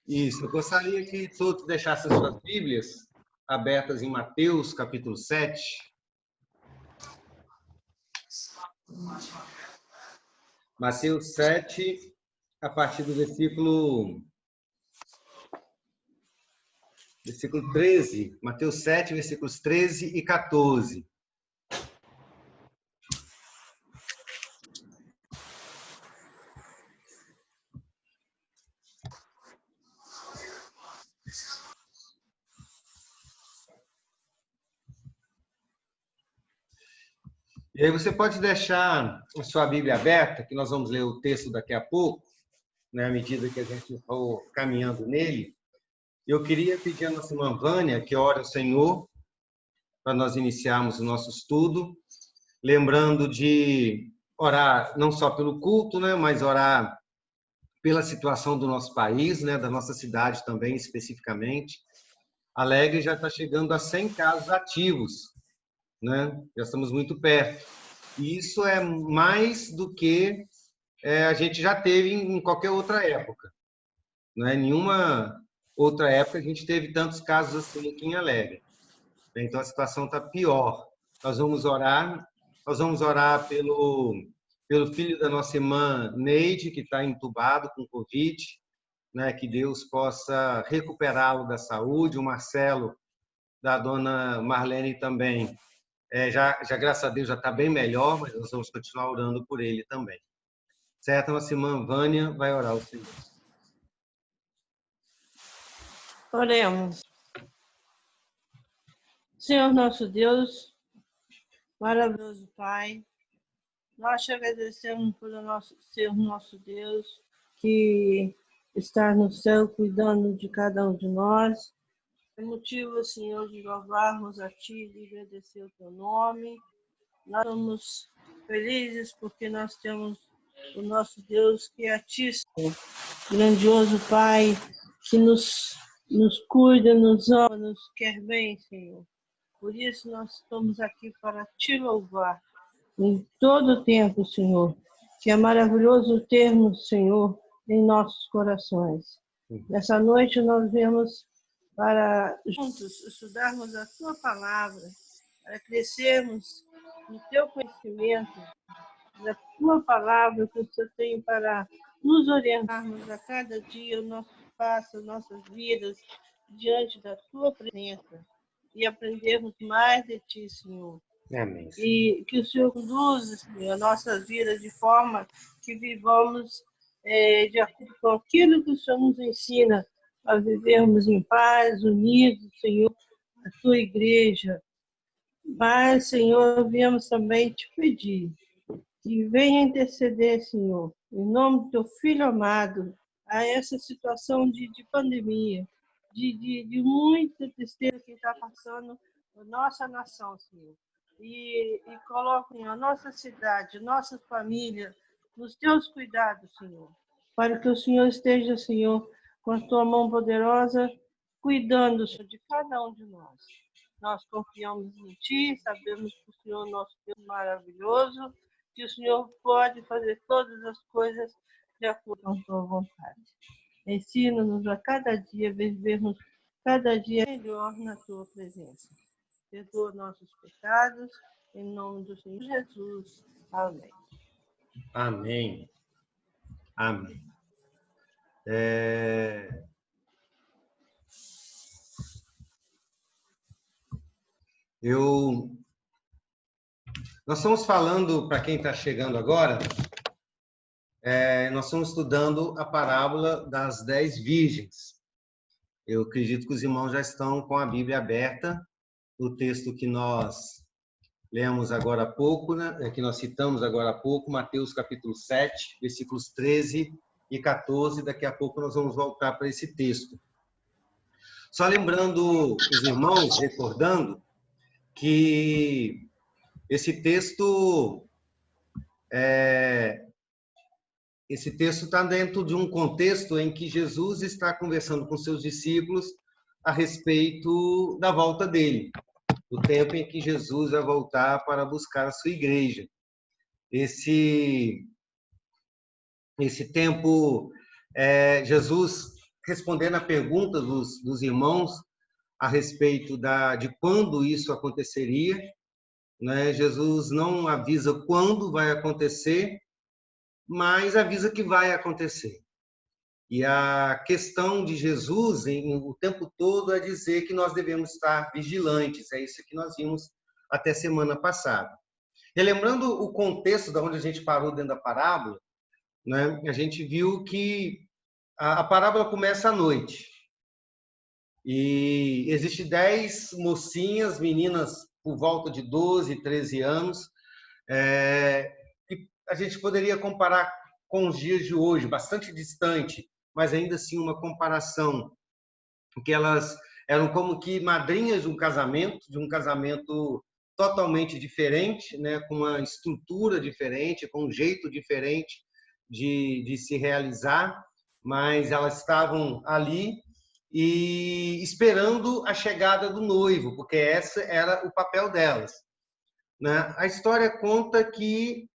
Isso, eu gostaria que todos deixassem suas Bíblias abertas em Mateus, capítulo 7. Mateus 7, a partir do versículo 13. Mateus 7, versículos 13 e 14. E aí você pode deixar a sua Bíblia aberta, que nós vamos ler o texto daqui a pouco, né, à medida que a gente for caminhando nele. Eu queria pedir à nossa irmã Vânia que ore ao Senhor para nós iniciarmos o nosso estudo, lembrando de orar não só pelo culto, né, mas orar pela situação do nosso país, né, da nossa cidade também, especificamente. Alegre já está chegando a 100 casos ativos, né? Já estamos muito perto. E isso é mais do que a gente já teve em qualquer outra época. Não é nenhuma outra época a gente teve tantos casos assim aqui em Alegre. Então a situação está pior. Nós vamos orar pelo filho da nossa irmã Neide, que está entubado com Covid, né? Que Deus possa recuperá-lo da saúde. O Marcelo, da dona Marlene também. Já graças a Deus já está bem melhor, mas nós vamos continuar orando por ele também. Certo? Nossa irmã Vânia vai orar ao Senhor. Oremos. Senhor nosso Deus, maravilhoso Pai, nós te agradecemos por ser o nosso Deus, que está no céu cuidando de cada um de nós. É motivo, Senhor, de louvarmos a Ti, de agradecer o Teu nome. Nós somos felizes porque nós temos o nosso Deus que é Altíssimo, grandioso Pai, que nos cuida, nos ama, nos quer bem, Senhor. Por isso nós estamos aqui para Te louvar em todo o tempo, Senhor, que é maravilhoso termos, Senhor, em nossos corações. Nessa noite nós viemos para juntos estudarmos a Tua palavra, para crescermos no Teu conhecimento, da Tua palavra que o Senhor tem para nos orientarmos a cada dia o nosso passo, as nossas vidas, diante da Tua presença e aprendermos mais de Ti, Senhor. Amém. E que o Senhor conduza, Senhor, a nossa vida de forma que vivamos de acordo com aquilo que o Senhor nos ensina, a vivermos em paz, unidos, Senhor, a Tua igreja. Mas, Senhor, viemos também te pedir que venha interceder, Senhor, em nome do Teu Filho amado, a essa situação de pandemia, de muita tristeza que está passando a nossa nação, Senhor. E coloquem a nossa cidade, nossa família, nos Teus cuidados, Senhor, para que o Senhor esteja, Senhor, com a Tua mão poderosa, cuidando, Senhor, de cada um de nós. Nós confiamos em Ti, sabemos que o Senhor é nosso Deus maravilhoso, que o Senhor pode fazer todas as coisas de acordo com a Tua vontade. Ensina-nos a cada dia, vivermos cada dia melhor na Tua presença. Perdoa nossos pecados, em nome do Senhor Jesus. Amém. Amém. Amém. Nós estamos falando, para quem está chegando agora, nós estamos estudando a parábola das 10 virgens. Eu acredito que os irmãos já estão com a Bíblia aberta. O texto que nós lemos agora há pouco, né, que nós citamos agora há pouco, Mateus capítulo 7, versículos 13 e 14. Daqui a pouco nós vamos voltar para esse texto. Só lembrando os irmãos, recordando, que esse texto está dentro de um contexto em que Jesus está conversando com seus discípulos a respeito da volta dele, do tempo em que Jesus vai voltar para buscar a sua igreja. Esse tempo, Jesus respondendo a pergunta dos irmãos a respeito de quando isso aconteceria, né? Jesus não avisa quando vai acontecer, mas avisa que vai acontecer. E a questão de Jesus o tempo todo é dizer que nós devemos estar vigilantes. É isso que nós vimos até semana passada. Relembrando o contexto de onde a gente parou dentro da parábola, né? A gente viu que a parábola começa à noite. E existe 10 mocinhas, meninas por volta de 12, 13 anos, que a gente poderia comparar com os dias de hoje, bastante distante, mas ainda assim uma comparação, que elas eram como que madrinhas de um casamento totalmente diferente, né, com uma estrutura diferente, com um jeito diferente de se realizar, mas elas estavam ali e esperando a chegada do noivo, porque esse era o papel delas, né? A história conta que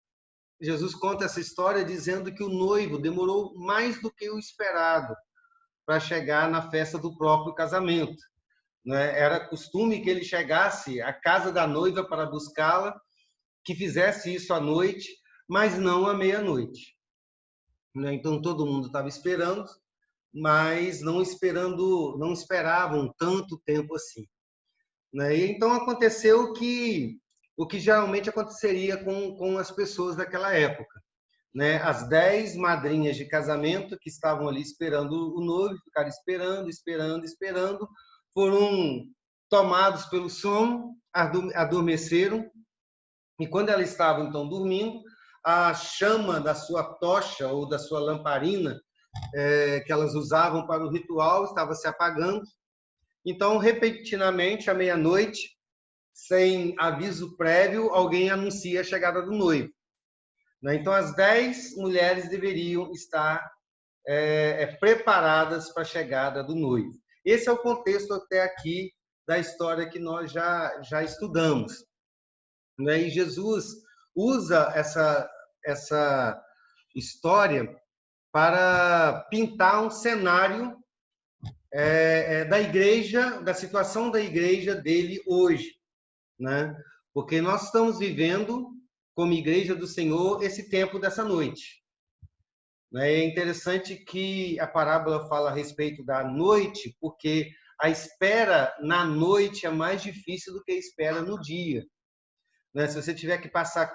Jesus conta essa história dizendo que o noivo demorou mais do que o esperado para chegar na festa do próprio casamento, né? Era costume que ele chegasse à casa da noiva para buscá-la, que fizesse isso à noite, mas não à meia-noite, né? Então todo mundo estava esperando, mas não esperavam tanto tempo assim, né? E então aconteceu o que geralmente aconteceria com as pessoas daquela época, né? As 10 madrinhas de casamento que estavam ali esperando o noivo, ficaram esperando, foram tomados pelo sono, adormeceram, e quando elas estavam então dormindo, a chama da sua tocha ou da sua lamparina, que elas usavam para o ritual, estava se apagando. Então, repentinamente, à meia-noite, sem aviso prévio, alguém anuncia a chegada do noivo, né? Então, as 10 mulheres deveriam estar preparadas para a chegada do noivo. Esse é o contexto até aqui da história que nós já estudamos, né? E Jesus usa essa história para pintar um cenário da igreja, da situação da igreja dele hoje, né? Porque nós estamos vivendo, como igreja do Senhor, esse tempo dessa noite. É interessante que a parábola fala a respeito da noite, porque a espera na noite é mais difícil do que a espera no dia, né? Se você tiver que passar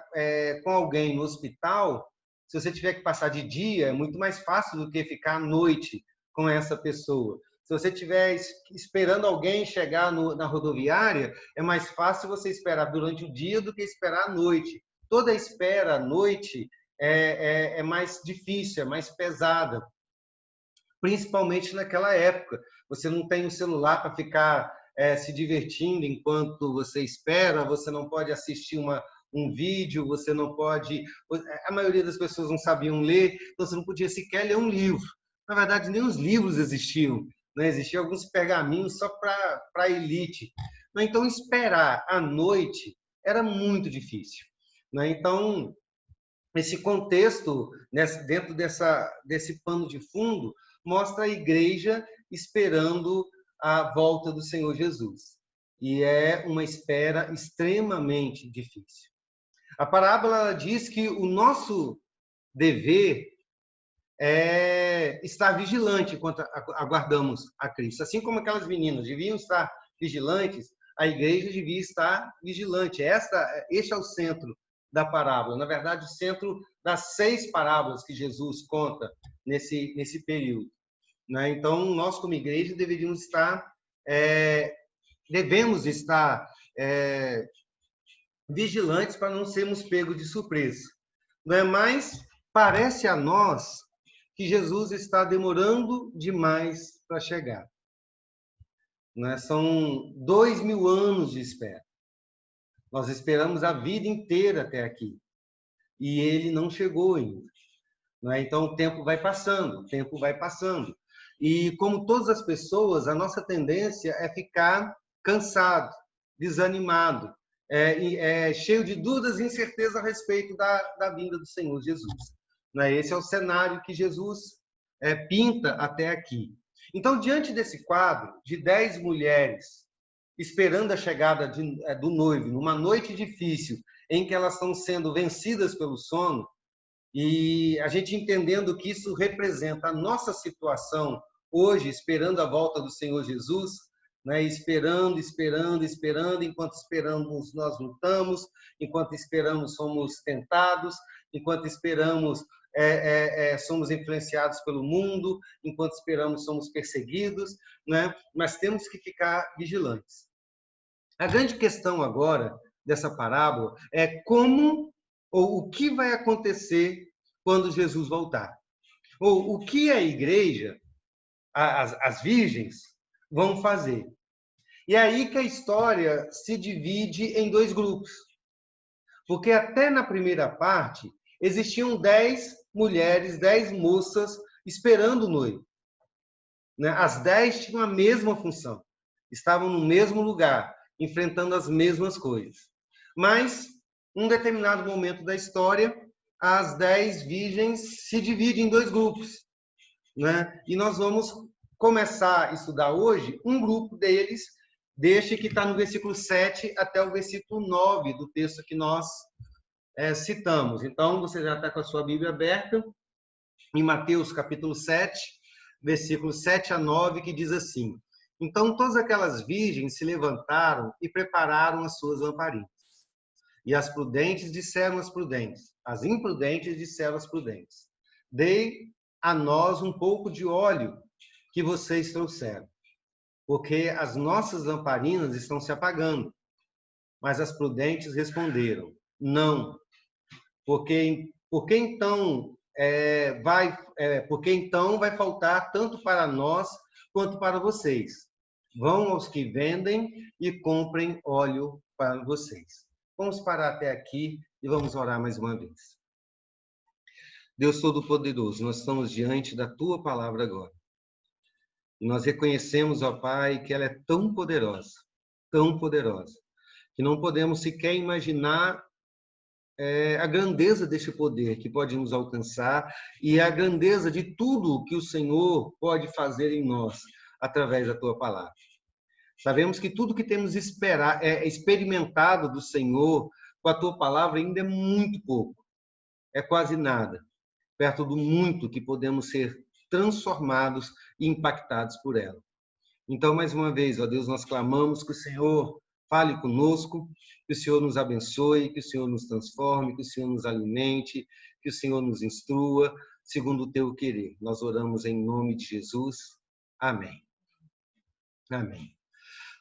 com alguém no hospital, se você tiver que passar de dia, é muito mais fácil do que ficar à noite com essa pessoa. Se você estiver esperando alguém chegar na rodoviária, é mais fácil você esperar durante o dia do que esperar à noite. Toda espera à noite é mais difícil, é mais pesada, principalmente naquela época. Você não tem um celular para ficar se divertindo enquanto você espera, você não pode assistir um vídeo, você não pode... A maioria das pessoas não sabiam ler, então você não podia sequer ler um livro. Na verdade, nem os livros existiam, né? Existiam alguns pergaminhos só para a elite. Então, esperar à noite era muito difícil, né? Então, esse contexto, dentro desse pano de fundo, mostra a igreja esperando a volta do Senhor Jesus. E é uma espera extremamente difícil. A parábola diz que o nosso dever é estar vigilante enquanto aguardamos a Cristo. Assim como aquelas meninas deviam estar vigilantes, a igreja devia estar vigilante. Este é o centro da parábola. Na verdade, o centro das 6 parábolas que Jesus conta nesse período, né? Então, nós como igreja devemos estar vigilantes para não sermos pegos de surpresa, não é? Mas parece a nós que Jesus está demorando demais para chegar, né? São 2000 anos de espera. Nós esperamos a vida inteira até aqui e ele não chegou ainda, né? Então o tempo vai passando, e como todas as pessoas, a nossa tendência é ficar cansado, desanimado, cheio de dúvidas e incerteza a respeito da vinda do Senhor Jesus, né? Esse é o cenário que Jesus pinta até aqui. Então, diante desse quadro de 10 mulheres esperando a chegada do noivo, numa noite difícil, em que elas estão sendo vencidas pelo sono, e a gente entendendo que isso representa a nossa situação hoje, esperando a volta do Senhor Jesus, né? Esperando, enquanto esperamos nós lutamos, enquanto esperamos somos tentados, enquanto esperamos somos influenciados pelo mundo, enquanto esperamos somos perseguidos, né? Mas temos que ficar vigilantes. A grande questão agora dessa parábola é como ou o que vai acontecer quando Jesus voltar. Ou o que a igreja, as virgens, vão fazer. E é aí que a história se divide em 2 grupos. Porque até na primeira parte, existiam 10 mulheres, 10 moças esperando o noivo. Né? As 10 tinham a mesma função. Estavam no mesmo lugar, enfrentando as mesmas coisas. Mas, em um determinado momento da história, as 10 virgens se dividem em 2 grupos. Né? E nós vamos começar a estudar hoje um grupo deles, deste que está no versículo 7 até o versículo 9 do texto que nós citamos. Então, você já está com a sua Bíblia aberta, em Mateus capítulo 7, versículos 7 a 9, que diz assim: Então todas aquelas virgens se levantaram e prepararam as suas lamparinas. E as prudentes disseram às prudentes, as imprudentes disseram às prudentes: Dei a nós um pouco de óleo que vocês trouxeram, porque as nossas lamparinas estão se apagando. Mas as prudentes responderam: Não, porque então vai faltar tanto para nós quanto para vocês. Vão aos que vendem e comprem óleo para vocês. Vamos parar até aqui e vamos orar mais uma vez. Deus Todo-Poderoso, nós estamos diante da Tua palavra agora. E nós reconhecemos, ó Pai, que ela é tão poderosa, que não podemos sequer imaginar a grandeza deste poder que pode nos alcançar e a grandeza de tudo que o Senhor pode fazer em nós através da Tua palavra. Sabemos que tudo que temos experimentado do Senhor com a Tua palavra ainda é muito pouco, é quase nada, perto do muito que podemos ser transformados e impactados por ela. Então, mais uma vez, ó Deus, nós clamamos que o Senhor fale conosco, que o Senhor nos abençoe, que o Senhor nos transforme, que o Senhor nos alimente, que o Senhor nos instrua, segundo o Teu querer. Nós oramos em nome de Jesus. Amém. Amém.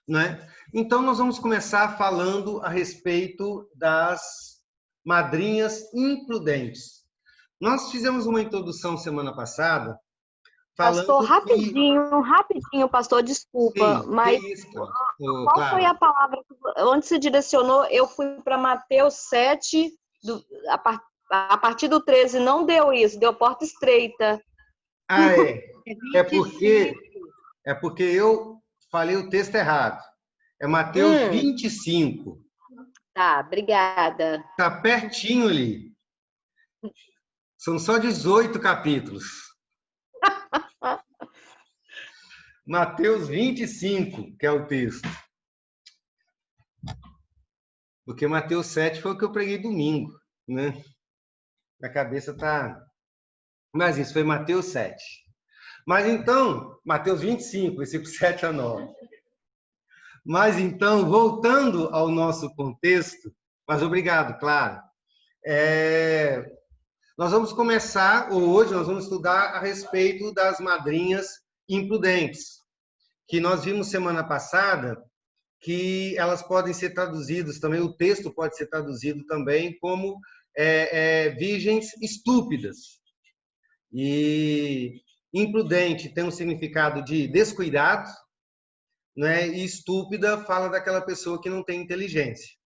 Né? Então, nós vamos começar falando a respeito das madrinhas imprudentes. Nós fizemos uma introdução semana passada, Pastor, rapidinho, pastor, desculpa, Sim, mas qual foi a palavra onde se direcionou? Eu fui para Mateus 7, a partir do 13, não deu isso, deu porta estreita. Ah, é. É porque eu falei o texto errado. É Mateus 25. Tá, obrigada. Está pertinho ali. São só 18 capítulos. Mateus 25, que é o texto. Porque Mateus 7 foi o que eu preguei domingo, né? A cabeça tá... Mas isso foi Mateus 7. Mas então, Mateus 25, versículo 7 a 9. Mas então, voltando ao nosso contexto, mas obrigado, claro. Nós vamos começar, ou hoje nós vamos estudar a respeito das madrinhas imprudentes, que nós vimos semana passada, que elas podem ser traduzidas também, o texto pode ser traduzido também como virgens estúpidas. E imprudente tem um significado de descuidado, né? E estúpida fala daquela pessoa que não tem inteligência.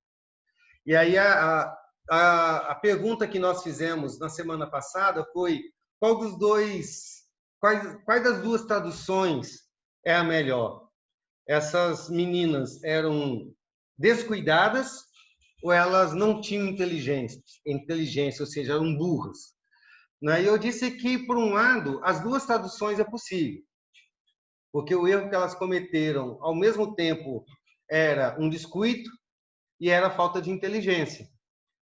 E aí a pergunta que nós fizemos na semana passada foi quais das duas traduções é a melhor? Essas meninas eram descuidadas ou elas não tinham inteligência, ou seja, eram burras? E eu disse que, por um lado, as duas traduções é possível. porque o erro que elas cometeram, ao mesmo tempo, era um descuido e era falta de inteligência,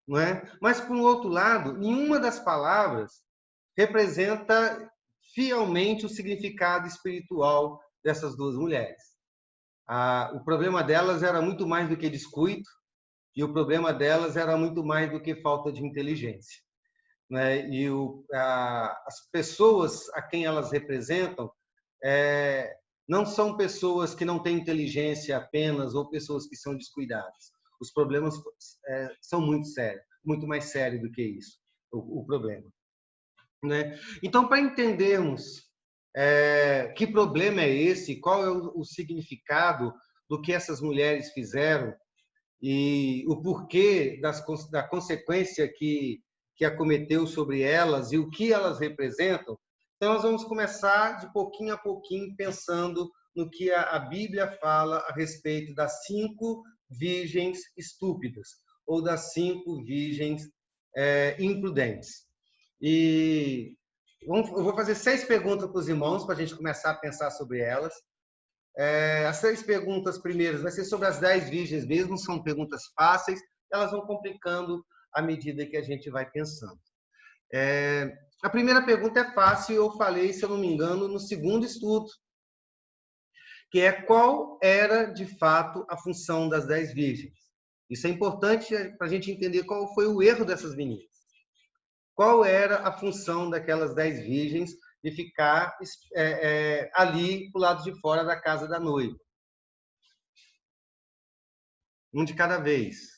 não é? Mas, por outro lado, nenhuma das palavras representa fielmente o significado espiritual dessas duas mulheres. O problema delas era muito mais do que descuido, e o problema delas era muito mais do que falta de inteligência, né? E as pessoas a quem elas representam não são pessoas que não têm inteligência apenas ou pessoas que são descuidadas. Os problemas são muito sérios, muito mais sérios do que isso, o problema, né? Então, para entendermos que problema é esse, qual é o significado do que essas mulheres fizeram e o porquê da consequência que acometeu sobre elas e o que elas representam, então nós vamos começar de pouquinho a pouquinho pensando no que a Bíblia fala a respeito das 5 virgens estúpidas ou das 5 virgens imprudentes. E eu vou fazer 6 perguntas para os irmãos para a gente começar a pensar sobre elas. As 6 perguntas primeiras vai ser sobre as 10 virgens mesmo, são perguntas fáceis, elas vão complicando à medida que a gente vai pensando. A primeira pergunta é fácil, eu falei, se eu não me engano, no segundo estudo, que é qual era, de fato, a função das 10 virgens. Isso é importante para a gente entender qual foi o erro dessas meninas. Qual era a função daquelas 10 virgens de ficar ali para o lado de fora da casa da noiva? Um de cada vez.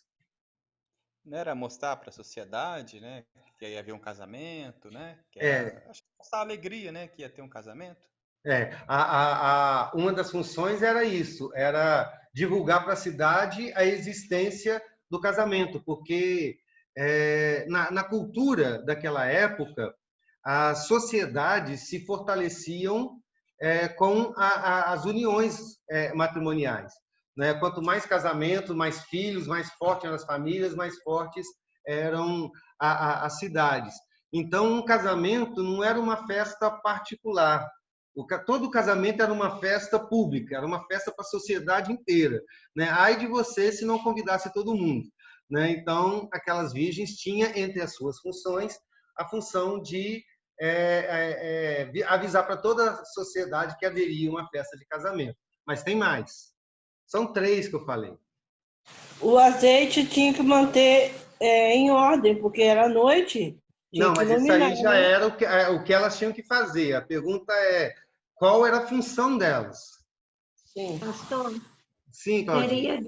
Não era mostrar para a sociedade, né, que ia haver um casamento, né? Que era, acho que mostrar a alegria, né, que ia ter um casamento. Uma das funções era isso, era divulgar para a cidade a existência do casamento, porque na cultura daquela época, as sociedades se fortaleciam com as uniões matrimoniais, né? Quanto mais casamento, mais filhos, mais fortes eram as famílias, mais fortes eram as cidades. Então, um casamento não era uma festa particular. Todo casamento era uma festa pública, era uma festa para a sociedade inteira, né? Ai de você se não convidasse todo mundo, né? Então, aquelas virgens tinham entre as suas funções a função de avisar para toda a sociedade que haveria uma festa de casamento. Mas tem mais. São 3 que eu falei. O azeite tinha que manter em ordem, porque era noite. Não, mas isso aí já era o que elas tinham que fazer. A pergunta é qual era a função delas? Sim. Pastor, sim, Cláudia.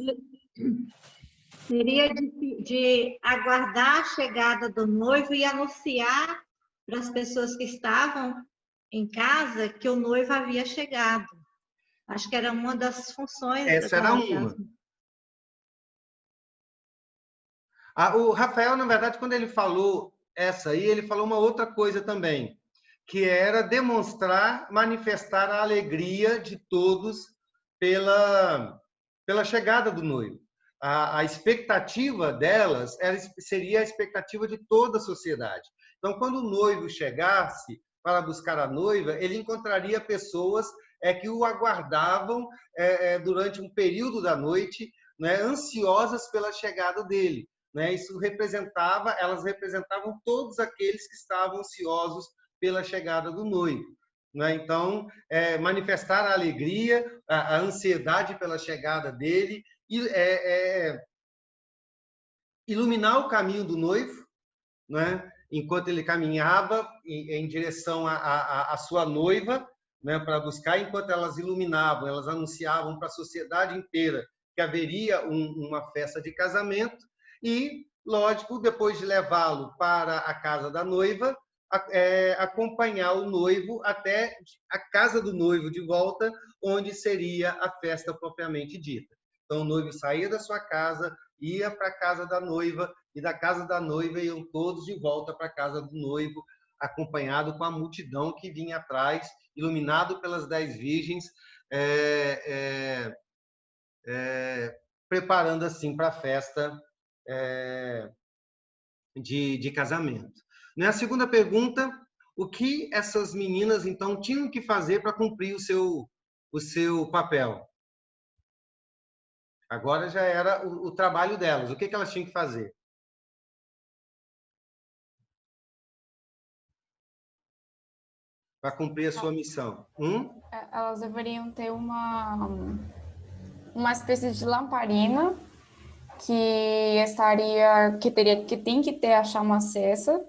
Seria de aguardar a chegada do noivo e anunciar para as pessoas que estavam em casa que o noivo havia chegado. Acho que era uma das funções. Essa era uma. O Rafael, na verdade, quando ele falou essa aí, ele falou uma outra coisa também, que era demonstrar, manifestar a alegria de todos pela chegada do noivo. A expectativa delas seria a expectativa de toda a sociedade. Então, quando o noivo chegasse para buscar a noiva, ele encontraria pessoas que o aguardavam durante um período da noite, né, ansiosas pela chegada dele. Né? Elas representavam todos aqueles que estavam ansiosos pela chegada do noivo. Né? Então, manifestar a alegria, a ansiedade pela chegada dele, e iluminar o caminho do noivo, né? Enquanto ele caminhava em direção à sua noiva, né? Para buscar, enquanto elas iluminavam, elas anunciavam para a sociedade inteira que haveria uma festa de casamento e, lógico, depois de levá-lo para a casa da noiva, acompanhar o noivo até a casa do noivo de volta, onde seria a festa propriamente dita. Então, o noivo saía da sua casa, ia para a casa da noiva, e da casa da noiva iam todos de volta para a casa do noivo, acompanhado com a multidão que vinha atrás, iluminado pelas 10 virgens, preparando assim para a festa de casamento. A segunda pergunta, o que essas meninas, então, tinham que fazer para cumprir o seu papel. Agora já era o trabalho delas. O que elas tinham que fazer? Para cumprir a sua missão. Elas deveriam ter uma espécie de lamparina que tem que ter a chama acesa,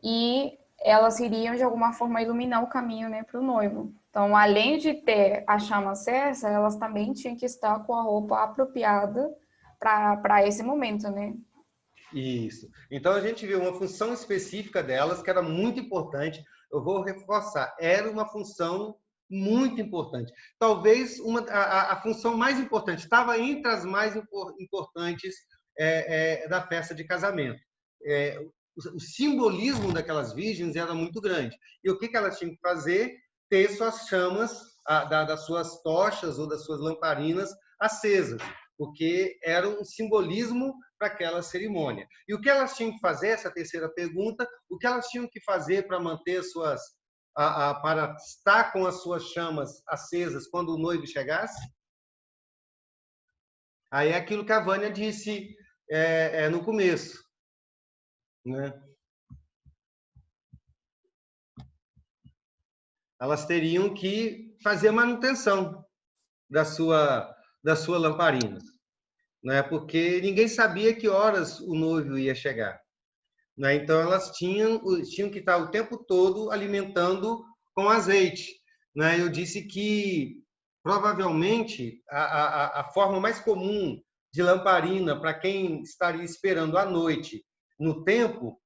e elas iriam de alguma forma iluminar o caminho, né, para o noivo. Então, além de ter a chama acesa, elas também tinham que estar com a roupa apropriada para esse momento, né? Isso. Então, a gente viu uma função específica delas que era muito importante. Eu vou reforçar, era uma função muito importante. Talvez a função mais importante, estava entre as mais importantes da festa de casamento. O simbolismo daquelas virgens era muito grande. E o que elas tinham que fazer? Ter suas chamas, das suas tochas ou das suas lamparinas acesas, porque era um simbolismo para aquela cerimônia. E o que elas tinham que fazer, essa terceira pergunta, o que elas tinham que fazer para manter para estar com as suas chamas acesas quando o noivo chegasse? Aí é aquilo que a Vânia disse no começo, né? Elas teriam que fazer manutenção da sua lamparina, né? Porque ninguém sabia que horas o noivo ia chegar, né? Então elas tinham que estar o tempo todo alimentando com azeite, né? Eu disse que provavelmente a forma mais comum de lamparina para quem estaria esperando à noite no templo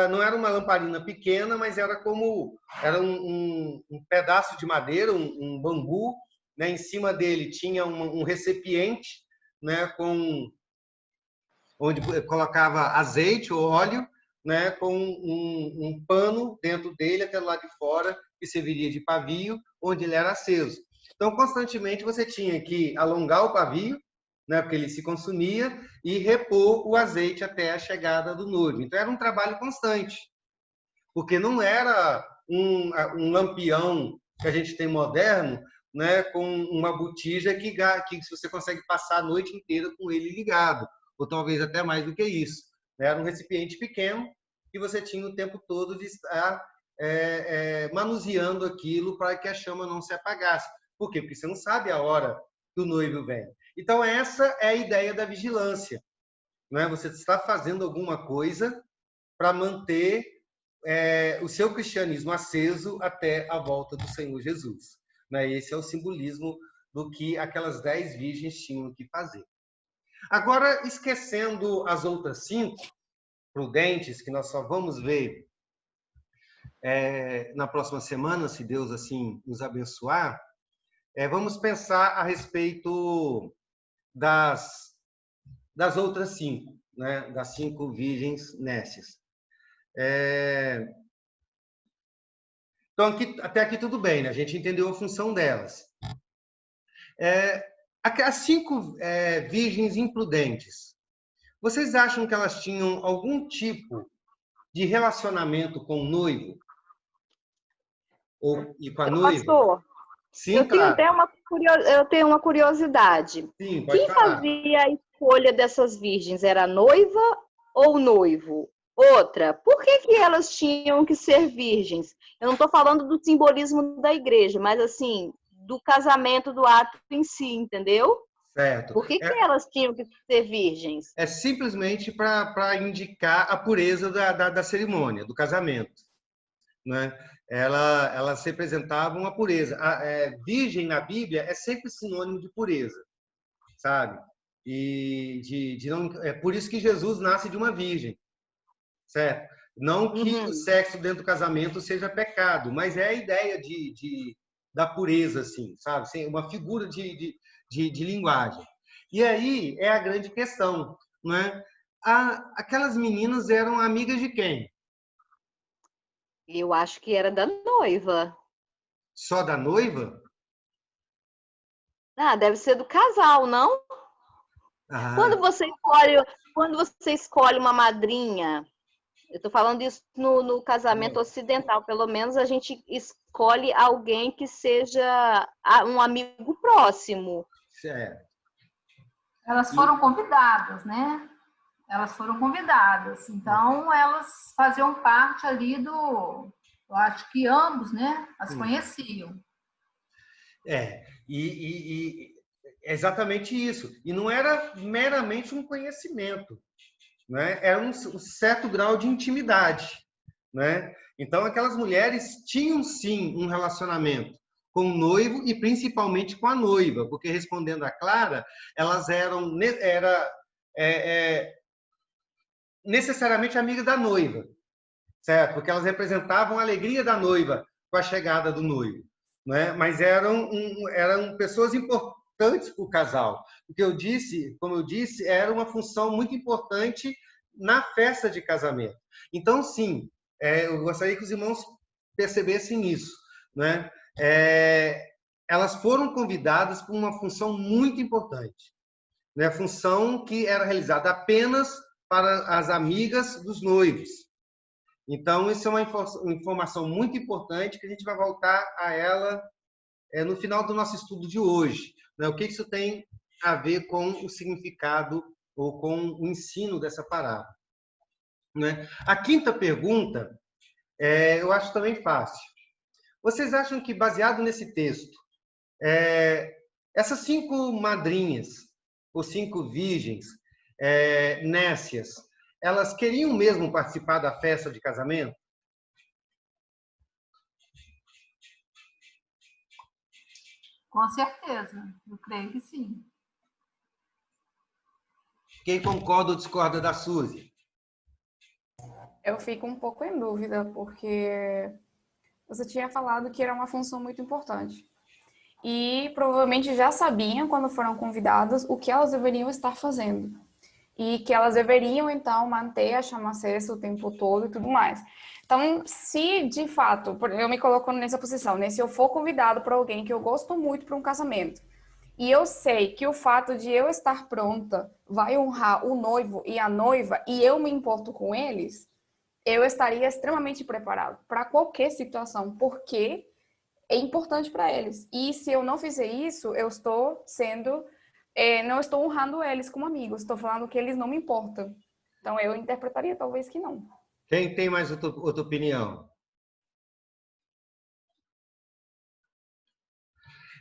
não era uma lamparina pequena, mas era um pedaço de madeira, um bambu, né? Em cima dele tinha um recipiente, né? Onde colocava azeite ou óleo, né? Com um pano dentro dele até lá de fora, que serviria de pavio, onde ele era aceso. Então, constantemente você tinha que alongar o pavio, né, porque ele se consumia, e repor o azeite até a chegada do noivo. Então, era um trabalho constante, porque não era um lampião que a gente tem moderno, né, com uma botija que você consegue passar a noite inteira com ele ligado, ou talvez até mais do que isso. Era um recipiente pequeno que você tinha o tempo todo de estar manuseando aquilo para que a chama não se apagasse. Por quê? Porque você não sabe a hora que o noivo vem. Então, essa é a ideia da vigilância, né? Você está fazendo alguma coisa para manter o seu cristianismo aceso até a volta do Senhor Jesus, né? Esse é o simbolismo do que aquelas 10 virgens tinham que fazer. Agora, esquecendo as outras 5 prudentes, que nós só vamos ver na próxima semana, se Deus assim nos abençoar, vamos pensar a respeito das outras 5, né? Das 5 virgens nécias. Então, até aqui tudo bem, né? A gente entendeu a função delas. As 5 virgens imprudentes, vocês acham que elas tinham algum tipo de relacionamento com o noivo? E com a noiva? Pastor, Sim, eu tenho uma curiosidade. Sim, pode Quem falar. fazia a escolha dessas virgens? Era a noiva ou o noivo? Outra, por que elas tinham que ser virgens? Eu não estou falando do simbolismo da igreja, mas assim, do casamento, do ato em si, entendeu? Certo. Por que elas tinham que ser virgens? É simplesmente para indicar a pureza da cerimônia, do casamento, né? Elas representavam a pureza. Virgem na Bíblia é sempre sinônimo de pureza, sabe? E é por isso que Jesus nasce de uma virgem, certo? Não que o sexo dentro do casamento seja pecado, mas é a ideia da pureza, assim, sabe? Uma figura de linguagem. E aí é a grande questão, né? Aquelas meninas eram amigas de quem? Eu acho que era da noiva. Só da noiva? Deve ser do casal, não? Quando você escolhe uma madrinha, Eu estou falando isso no casamento ocidental. Pelo menos a gente escolhe alguém que seja um amigo próximo. Certo. Elas foram convidadas, né? Elas foram convidadas. Então, elas faziam parte ali do... Eu acho que ambos, né? As conheciam. E é exatamente isso. E não era meramente um conhecimento, né? Era um certo grau de intimidade, né? Então, aquelas mulheres tinham, sim, um relacionamento com o noivo e principalmente com a noiva, porque, respondendo a Clara, elas eram necessariamente amigas da noiva, certo? Porque elas representavam a alegria da noiva com a chegada do noivo, né? Mas eram pessoas importantes para o casal. O que eu disse, como eu disse, era uma função muito importante na festa de casamento. Então, sim, eu gostaria que os irmãos percebessem isso, né? Elas foram convidadas por uma função muito importante, né? Função que era realizada apenas para as amigas dos noivos. Então, isso é uma informação muito importante que a gente vai voltar a ela no final do nosso estudo de hoje, né? O que isso tem a ver com o significado ou com o ensino dessa parábola, né? A quinta pergunta, eu acho também fácil. Vocês acham que, baseado nesse texto, essas 5 madrinhas, ou 5 virgens, nécias, elas queriam mesmo participar da festa de casamento? Com certeza, eu creio que sim. Quem concorda ou discorda da Suzy? Eu fico um pouco em dúvida, porque você tinha falado que era uma função muito importante. E provavelmente já sabiam, quando foram convidadas, o que elas deveriam estar fazendo. E que elas deveriam, então, manter a chama acesa o tempo todo e tudo mais. Então, se de fato, eu me coloco nessa posição, né? Se eu for convidado por alguém que eu gosto muito para um casamento, e eu sei que o fato de eu estar pronta vai honrar o noivo e a noiva, e eu me importo com eles, eu estaria extremamente preparado para qualquer situação, porque é importante para eles. E se eu não fizer isso, eu estou não estou honrando eles como amigos, estou falando que eles não me importam. Então, eu interpretaria talvez que não. Quem tem mais outra opinião?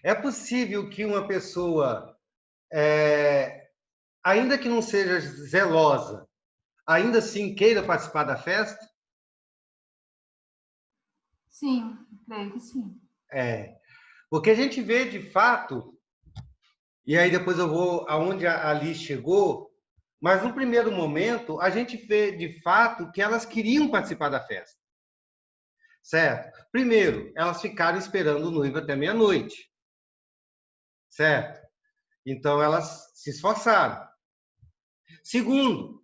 É possível que uma pessoa, ainda que não seja zelosa, ainda assim queira participar da festa? Sim, creio que sim. Porque a gente vê, de fato, e aí depois eu vou aonde a Alice chegou, mas no primeiro momento a gente vê, de fato, que elas queriam participar da festa. Certo? Primeiro, elas ficaram esperando o noivo até meia-noite. Certo? Então, elas se esforçaram. Segundo,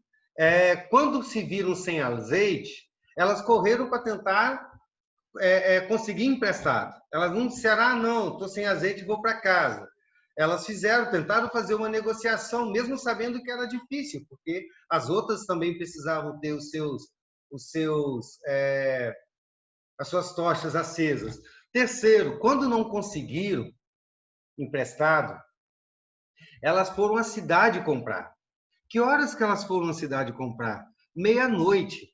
quando se viram sem azeite, elas correram para tentar conseguir emprestado. Elas não disseram, não, estou sem azeite, vou para casa. Elas tentaram fazer uma negociação, mesmo sabendo que era difícil, porque as outras também precisavam ter as suas tochas acesas. Terceiro, quando não conseguiram emprestado, elas foram à cidade comprar. Que horas que elas foram à cidade comprar? Meia-noite.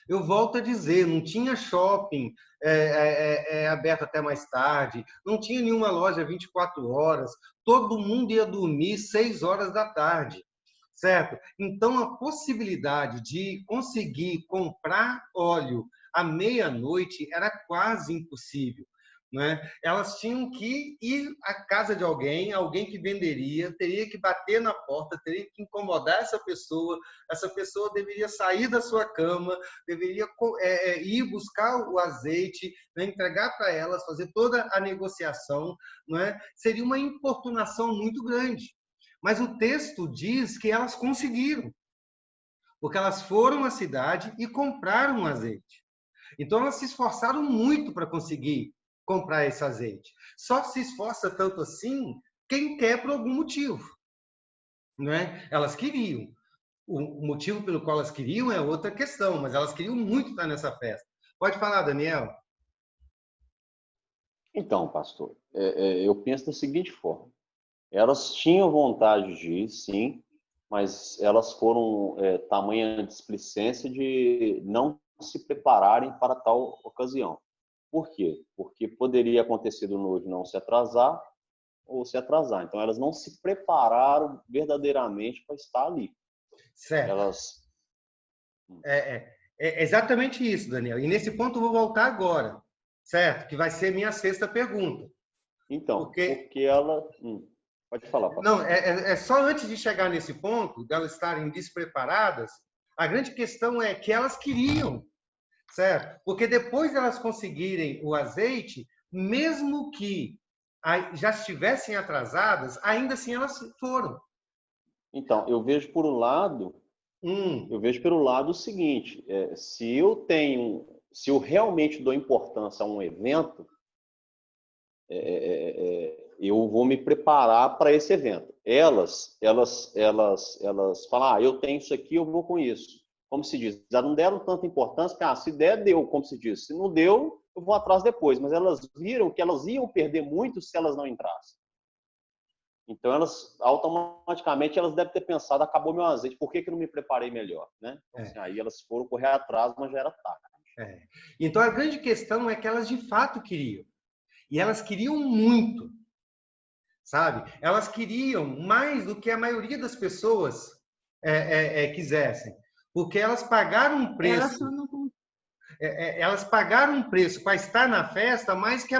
Eu volto a dizer, não tinha shopping aberto até mais tarde, não tinha nenhuma loja 24 horas, todo mundo ia dormir 6 horas da tarde, certo? Então, a possibilidade de conseguir comprar óleo à meia-noite era quase impossível, né? Elas tinham que ir à casa de alguém que venderia, teria que bater na porta, teria que incomodar essa pessoa deveria sair da sua cama, deveria ir buscar o azeite, né? Entregar para elas, fazer toda a negociação, não é? Seria uma importunação muito grande. Mas o texto diz que elas conseguiram, porque elas foram à cidade e compraram o azeite. Então, elas se esforçaram muito para conseguir comprar esse azeite. Só se esforça tanto assim quem quer por algum motivo, não é? Elas queriam. o motivo pelo qual elas queriam é outra questão, mas elas queriam muito estar nessa festa. Pode falar, Daniel. Então, pastor, eu penso da seguinte forma. Elas tinham vontade de ir, sim, mas elas foram tamanha displicência de não se prepararem para tal ocasião. Por quê? Porque poderia acontecer do noivo não se atrasar ou se atrasar. Então, elas não se prepararam verdadeiramente para estar ali. Certo. Elas... É exatamente isso, Daniel. E nesse ponto eu vou voltar agora, certo? Que vai ser minha sexta pergunta. Então, porque ela... Pode falar, pastor. Não, é só antes de chegar nesse ponto, de elas estarem despreparadas, a grande questão é que elas queriam, certo? Porque depois de elas conseguirem o azeite, mesmo que já estivessem atrasadas, ainda assim elas foram. Então, eu vejo por um lado, o seguinte, se eu realmente dou importância a um evento, eu vou me preparar para esse evento. Elas falam, eu tenho isso aqui, eu vou com isso. Como se diz, já não deram tanta importância, que se der, deu, como se diz. Se não deu, eu vou atrás depois. Mas elas viram que elas iam perder muito se elas não entrassem. Então, elas automaticamente elas devem ter pensado, acabou meu azeite, por que eu não me preparei melhor? Né? Assim, aí elas foram correr atrás, mas já era tarde. Então, a grande questão é que elas de fato queriam. E elas queriam muito, sabe? Elas queriam mais do que a maioria das pessoas quisessem. Porque elas pagaram um preço. Elas pagaram um preço para estar na festa, mais que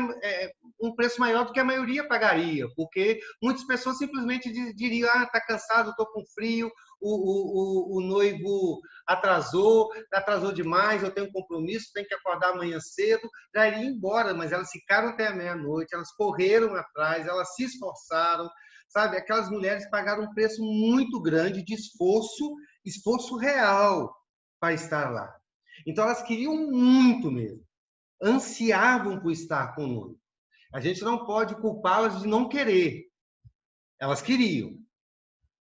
um preço maior do que a maioria pagaria, porque muitas pessoas simplesmente diriam, tá cansado, tô com frio, o noivo atrasou demais, eu tenho um compromisso, tenho que acordar amanhã cedo, já iria embora, mas elas ficaram até a meia-noite, elas correram atrás, elas se esforçaram, sabe? Aquelas mulheres pagaram um preço muito grande de esforço real para estar lá. Então, elas queriam muito mesmo, ansiavam por estar com o noivo. A gente não pode culpá-las de não querer. Elas queriam.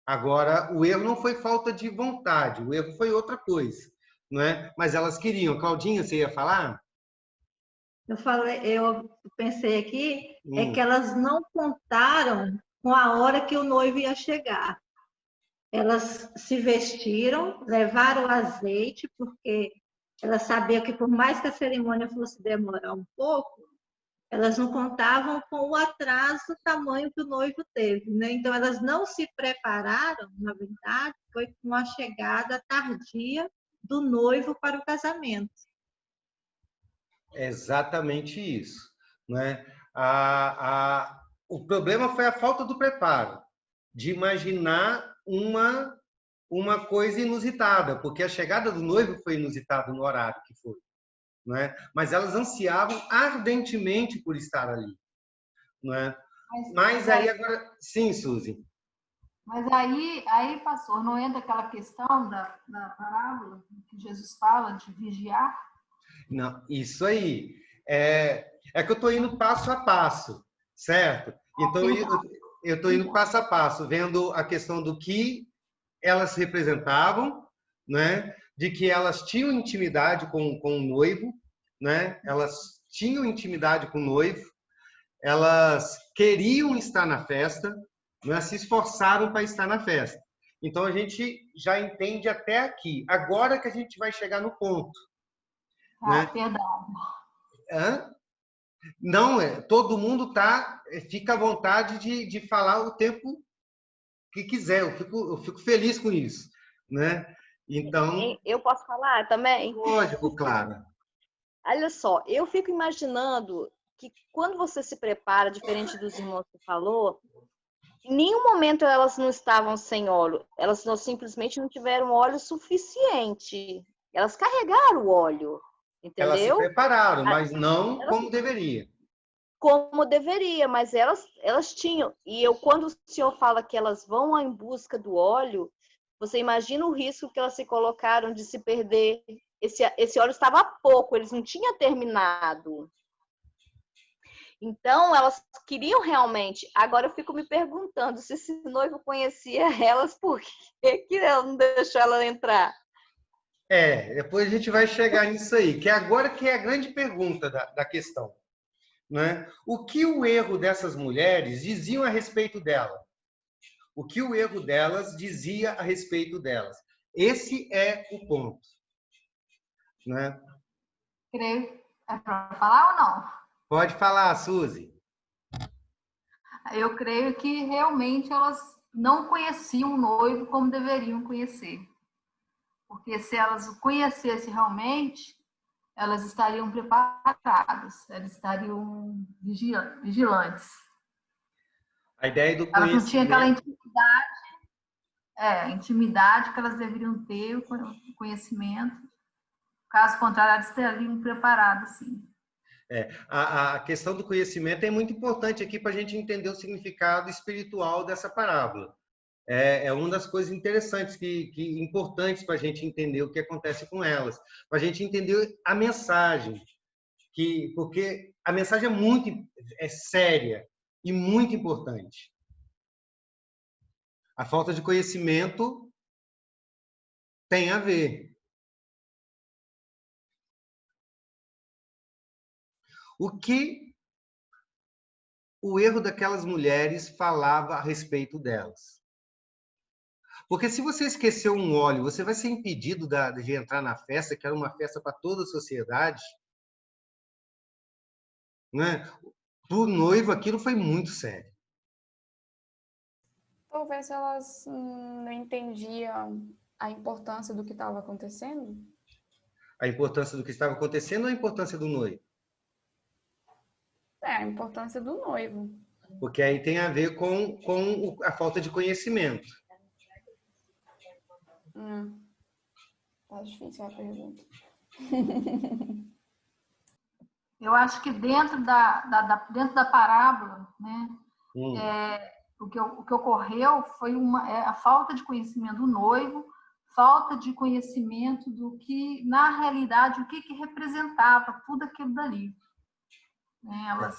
Agora, o erro não foi falta de vontade, o erro foi outra coisa, não é? Mas elas queriam. Claudinha, você ia falar? Eu pensei aqui, que elas não contaram com a hora que o noivo ia chegar. Elas se vestiram, levaram o azeite, porque elas sabiam que por mais que a cerimônia fosse demorar um pouco, elas não contavam com o atraso tamanho que o noivo teve, né? Então, elas não se prepararam, na verdade, foi com a chegada tardia do noivo para o casamento. Exatamente isso, né? O problema foi a falta do preparo, de imaginar uma coisa inusitada, porque a chegada do noivo foi inusitada no horário que foi, não é? Mas elas ansiavam ardentemente por estar ali, não é? Mas aí agora, sim, Suzy. Mas aí, pastor, não entra aquela questão da parábola que Jesus fala de vigiar? Não, isso aí. É que eu estou indo passo a passo, certo? Então, eu estou indo passo a passo, vendo a questão do que elas representavam, né? De que elas tinham intimidade com o noivo, né? Elas tinham intimidade com o noivo, elas queriam estar na festa, né? Se esforçaram para estar na festa. Então, a gente já entende até aqui. Agora que a gente vai chegar no ponto. Né? Perdão. Não, todo mundo fica à vontade de falar o tempo que quiser. Eu fico feliz com isso, né? Então, eu posso falar também? Lógico, Clara. Olha só, eu fico imaginando que quando você se prepara, diferente dos irmãos que falou, em nenhum momento elas não estavam sem óleo, elas simplesmente não tiveram óleo suficiente. Elas carregaram o óleo, entendeu? Elas se prepararam, mas não como deveria. Como deveria, mas elas tinham. E quando o senhor fala que elas vão em busca do óleo, você imagina o risco que elas se colocaram de se perder. Esse óleo estava pouco, eles não tinham terminado. Então, elas queriam realmente. Agora eu fico me perguntando se esse noivo conhecia elas, por que ela não deixou ela entrar? Depois a gente vai chegar nisso aí, que agora que é a grande pergunta da questão. Né? O que o erro dessas mulheres diziam a respeito dela? O que o erro delas dizia a respeito delas? Esse é o ponto. Né? Creio. É para falar ou não? Pode falar, Suzy. Eu creio que realmente elas não conheciam o noivo como deveriam conhecer. Porque se elas o conhecessem realmente, elas estariam preparadas, elas estariam vigilantes. A ideia do elas não tinham aquela intimidade que elas deveriam ter, o conhecimento. Caso contrário, elas estariam preparadas, sim. A questão do conhecimento é muito importante aqui para a gente entender o significado espiritual dessa parábola. É uma das coisas interessantes, importantes para a gente entender o que acontece com elas, para a gente entender a mensagem, porque a mensagem é séria e muito importante. A falta de conhecimento tem a ver. O que o erro daquelas mulheres falava a respeito delas? Porque se você esqueceu um óleo, você vai ser impedido de entrar na festa, que era uma festa para toda a sociedade. Né? Para o noivo, aquilo foi muito sério. Talvez elas não entendiam a importância do que estava acontecendo. A importância do que estava acontecendo ou a importância do noivo? A importância do noivo. Porque aí tem a ver com a falta de conhecimento. Tá difícil a pergunta. Eu acho que dentro da parábola, né, o que ocorreu foi a falta de conhecimento do noivo, falta de conhecimento do que, na realidade, o que representava tudo aquilo dali. Né,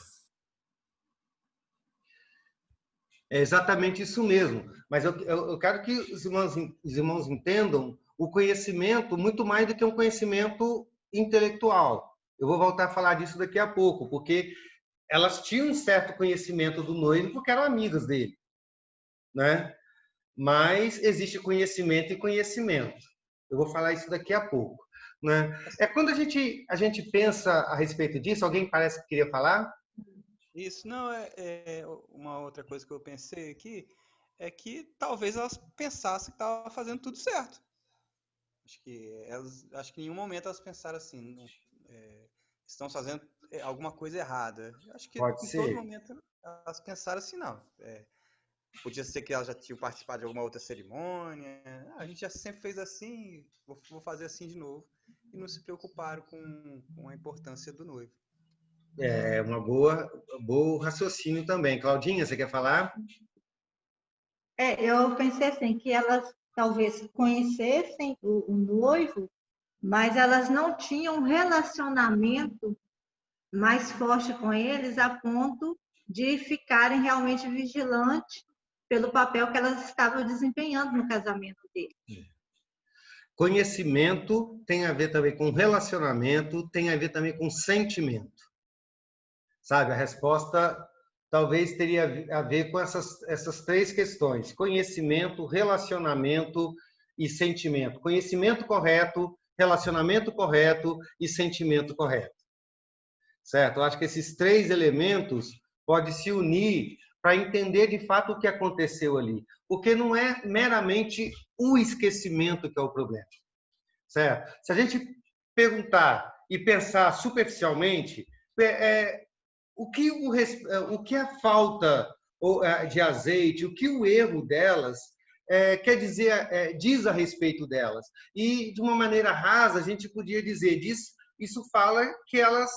É exatamente isso mesmo. Mas eu quero que os irmãos entendam o conhecimento muito mais do que um conhecimento intelectual. Eu vou voltar a falar disso daqui a pouco, porque elas tinham um certo conhecimento do noivo porque eram amigas dele, né? Mas existe conhecimento e conhecimento. Eu vou falar isso daqui a pouco, né? Quando a gente pensa a respeito disso, alguém parece que queria falar? Isso, não, uma outra coisa que eu pensei aqui é que talvez elas pensassem que estavam fazendo tudo certo. Acho que em nenhum momento elas pensaram assim, estão fazendo alguma coisa errada. Acho que Pode em ser. todo momento elas pensaram assim, não. Podia ser que elas já tinham participado de alguma outra cerimônia. A gente já sempre fez assim, vou fazer assim de novo. E não se preocuparam com a importância do noivo. É uma boa raciocínio também. Claudinha, você quer falar? Eu pensei assim, que elas talvez conhecessem o noivo, mas elas não tinham um relacionamento mais forte com eles a ponto de ficarem realmente vigilantes pelo papel que elas estavam desempenhando no casamento deles. Conhecimento tem a ver também com relacionamento, tem a ver também com sentimento. Sabe, a resposta talvez teria a ver com essas três questões: conhecimento, relacionamento e sentimento. Conhecimento correto, relacionamento correto e sentimento correto. Certo? Eu acho que esses três elementos podem se unir para entender de fato o que aconteceu ali. Porque não é meramente o esquecimento que é o problema. Certo? Se a gente perguntar e pensar superficialmente, o que a falta de azeite, o que o erro delas quer dizer, diz a respeito delas. E, de uma maneira rasa, a gente podia dizer, isso fala que elas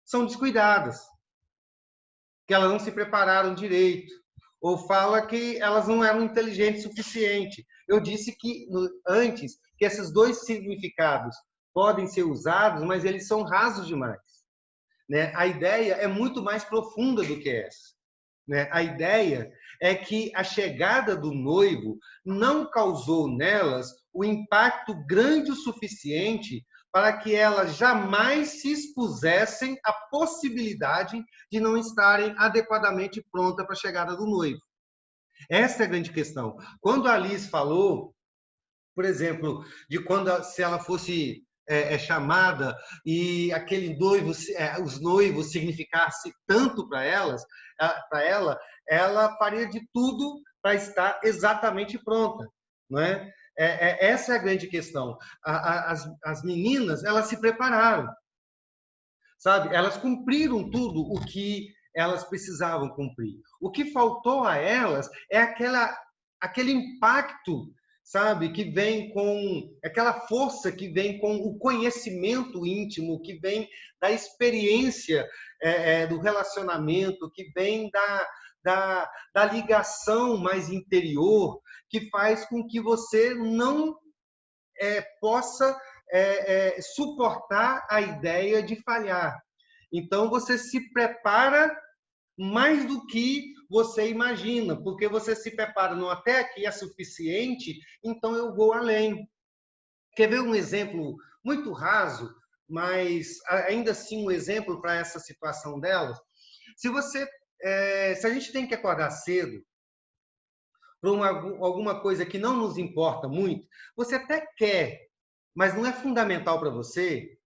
são descuidadas, que elas não se prepararam direito, ou fala que elas não eram inteligentes o suficiente. Eu disse antes que esses dois significados podem ser usados, mas eles são rasos demais. né? A ideia é muito mais profunda do que essa, né? A ideia é que a chegada do noivo não causou nelas o impacto grande o suficiente para que elas jamais se expusessem à possibilidade de não estarem adequadamente prontas para a chegada do noivo. Essa é a grande questão. Quando a Alice falou, por exemplo, de quando se ela fosse chamada e aquele noivo, os noivos significasse tanto para ela faria de tudo para estar exatamente pronta, não é? Essa é a grande questão. As meninas, elas se prepararam, sabe? Elas cumpriram tudo o que elas precisavam cumprir. O que faltou a elas é aquele impacto, sabe? Que vem com aquela força que vem com o conhecimento íntimo, que vem da experiência do relacionamento, que vem da ligação mais interior, que faz com que você não possa suportar a ideia de falhar. Então, você se prepara mais do que você imagina, porque você se prepara, não, até aqui é suficiente, então eu vou além. Quer ver um exemplo muito raso, mas ainda assim um exemplo para essa situação delas? Se a gente tem que acordar cedo para alguma coisa que não nos importa muito, você até quer, mas não é fundamental para você,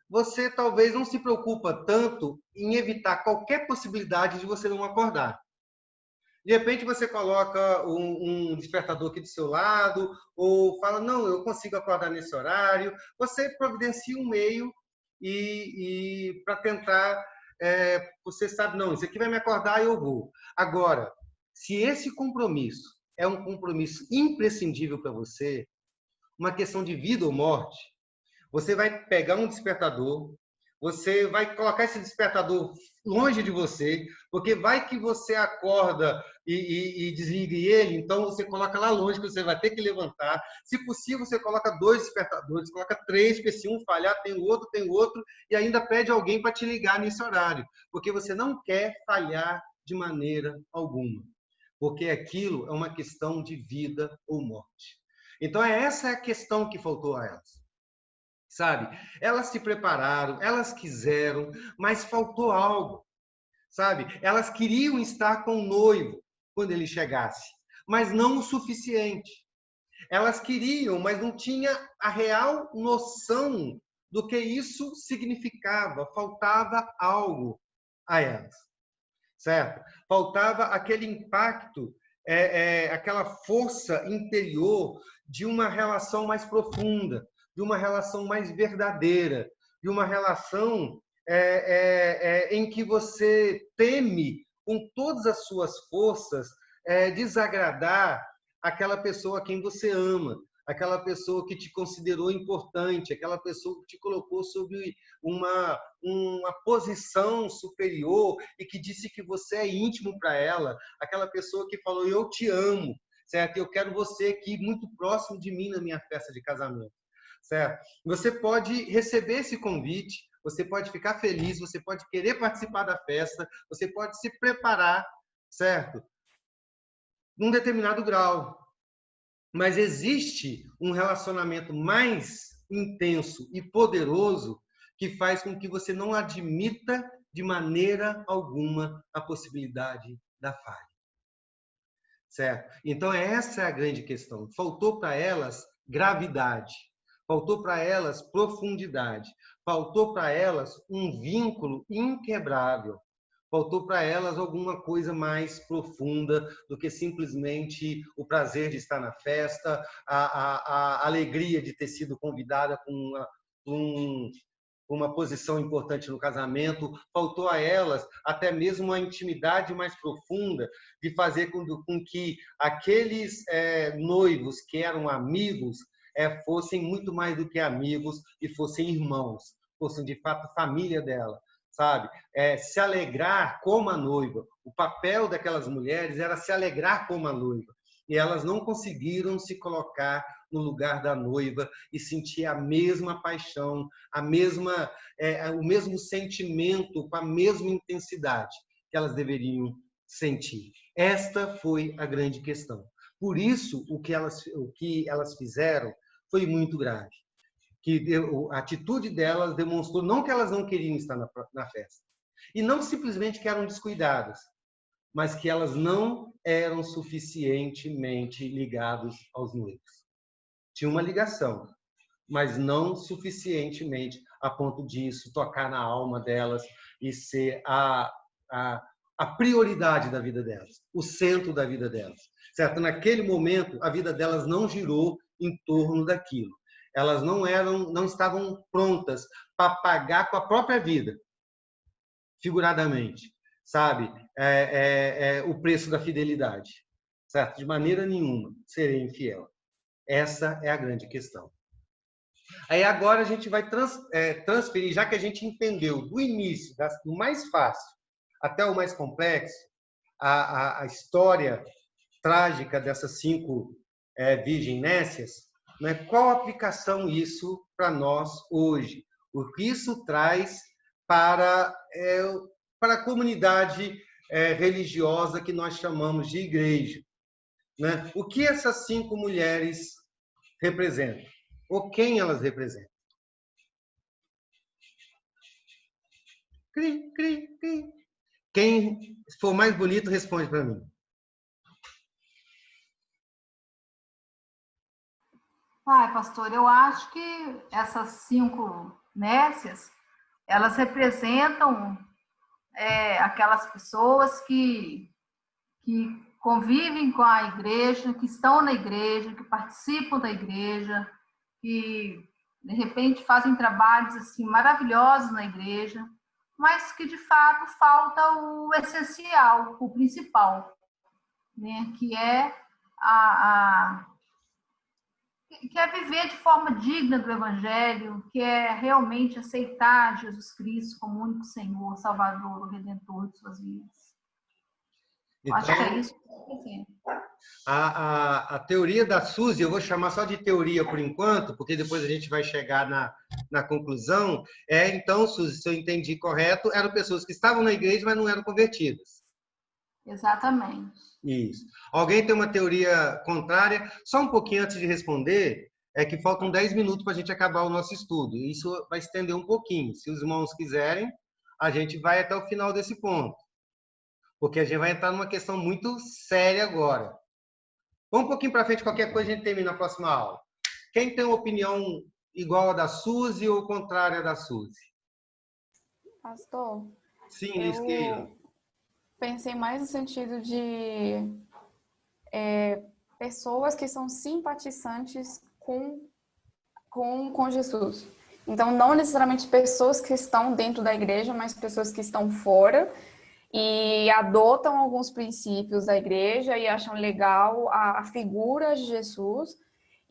você talvez não se preocupa tanto em evitar qualquer possibilidade de você não acordar. De repente você coloca um despertador aqui do seu lado, ou fala, não, eu consigo acordar nesse horário. Você providencia um meio e para tentar, você sabe, não, isso aqui vai me acordar e eu vou. Agora, se esse compromisso é um compromisso imprescindível para você, uma questão de vida ou morte, você vai pegar um despertador, você vai colocar esse despertador longe de você, porque vai que você acorda e desligue ele, então você coloca lá longe, que você vai ter que levantar. Se possível, você coloca 2 despertadores, coloca 3, porque se um falhar, tem o outro, e ainda pede alguém para te ligar nesse horário, porque você não quer falhar de maneira alguma, porque aquilo é uma questão de vida ou morte. Então, essa é a questão que faltou a elas. Sabe? Elas se prepararam, elas quiseram, mas faltou algo, sabe? Elas queriam estar com o noivo quando ele chegasse, mas não o suficiente. Elas queriam, mas não tinha a real noção do que isso significava. Faltava algo a elas, certo? Faltava aquele impacto, aquela força interior de uma relação mais profunda, de uma relação mais verdadeira, de uma relação em que você teme com todas as suas forças desagradar aquela pessoa a quem você ama, aquela pessoa que te considerou importante, aquela pessoa que te colocou sob uma posição superior e que disse que você é íntimo para ela, aquela pessoa que falou, eu te amo, certo? Eu quero você aqui muito próximo de mim na minha festa de casamento. Certo? Você pode receber esse convite, você pode ficar feliz, você pode querer participar da festa, você pode se preparar, certo? Num determinado grau. Mas existe um relacionamento mais intenso e poderoso que faz com que você não admita de maneira alguma a possibilidade da falha. Certo? Então, essa é a grande questão. Faltou para elas gravidade. Faltou para elas profundidade, faltou para elas um vínculo inquebrável, faltou para elas alguma coisa mais profunda do que simplesmente o prazer de estar na festa, a alegria de ter sido convidada com uma posição importante no casamento, faltou a elas até mesmo uma intimidade mais profunda de fazer com que aqueles noivos que eram amigos fossem muito mais do que amigos e fossem irmãos, fossem de fato família dela, sabe? Se alegrar como a noiva. O papel daquelas mulheres era se alegrar como a noiva. E elas não conseguiram se colocar no lugar da noiva e sentir a mesma paixão, o mesmo sentimento, com a mesma intensidade que elas deveriam sentir. Esta foi a grande questão. Por isso, o que elas fizeram foi muito grave. A atitude delas demonstrou não que elas não queriam estar na festa, e não simplesmente que eram descuidadas, mas que elas não eram suficientemente ligadas aos noivos. Tinha uma ligação, mas não suficientemente a ponto disso tocar na alma delas e ser a prioridade da vida delas, o centro da vida delas. Certo? Naquele momento, a vida delas não girou em torno daquilo. Elas não estavam prontas para pagar com a própria vida, figuradamente, sabe? O preço da fidelidade, certo? De maneira nenhuma serei infiel. Essa é a grande questão. Aí agora a gente vai transferir, já que a gente entendeu do início, do mais fácil até o mais complexo, a história trágica dessas 5 virgens nécias, né? Qual aplicação isso para nós hoje? O que isso traz para a comunidade religiosa que nós chamamos de igreja, né? O que essas 5 mulheres representam? Ou quem elas representam? Cri, cri, cri. Quem for mais bonito, responde para mim. Ai, pastor, eu acho que essas 5 nécias, elas representam aquelas pessoas que convivem com a igreja, que estão na igreja, que participam da igreja, que de repente fazem trabalhos assim maravilhosos na igreja, mas que de fato falta o essencial, o principal, né? Que é que é viver de forma digna do Evangelho, que é realmente aceitar Jesus Cristo como único Senhor, Salvador, Redentor de suas vidas. Então, acho que é isso que eu penso. A teoria da Suzy, eu vou chamar só de teoria por enquanto, porque depois a gente vai chegar na conclusão, então, Suzy, se eu entendi correto, eram pessoas que estavam na igreja, mas não eram convertidas. Exatamente. Isso. Alguém tem uma teoria contrária? Só um pouquinho antes de responder, que faltam 10 minutos para a gente acabar o nosso estudo. Isso vai estender um pouquinho. Se os irmãos quiserem, a gente vai até o final desse ponto. Porque a gente vai entrar numa questão muito séria agora. Vamos um pouquinho para frente, qualquer coisa a gente termina na próxima aula. Quem tem uma opinião igual a da Suzy ou contrária da Suzy? Pastor, Sim, Lisqueira. Pensei mais no sentido de pessoas que são simpatizantes com Jesus. Então, não necessariamente pessoas que estão dentro da igreja, mas pessoas que estão fora e adotam alguns princípios da igreja e acham legal a figura de Jesus.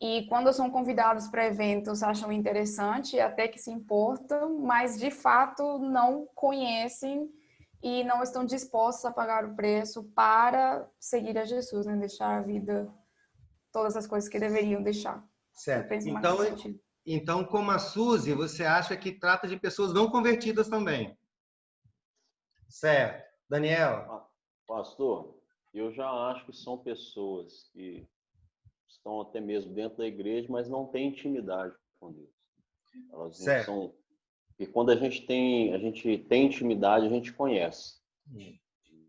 E quando são convidados para eventos, acham interessante, até que se importam, mas de fato não conhecem e não estão dispostos a pagar o preço para seguir a Jesus, né? Deixar a vida, todas as coisas que deveriam deixar. Certo. Então, como a Suzy, você acha que trata de pessoas não convertidas também? Certo. Daniel? Pastor, eu já acho que são pessoas que estão até mesmo dentro da igreja, mas não têm intimidade com Deus. Elas não são... E quando a gente tem intimidade, a gente conhece.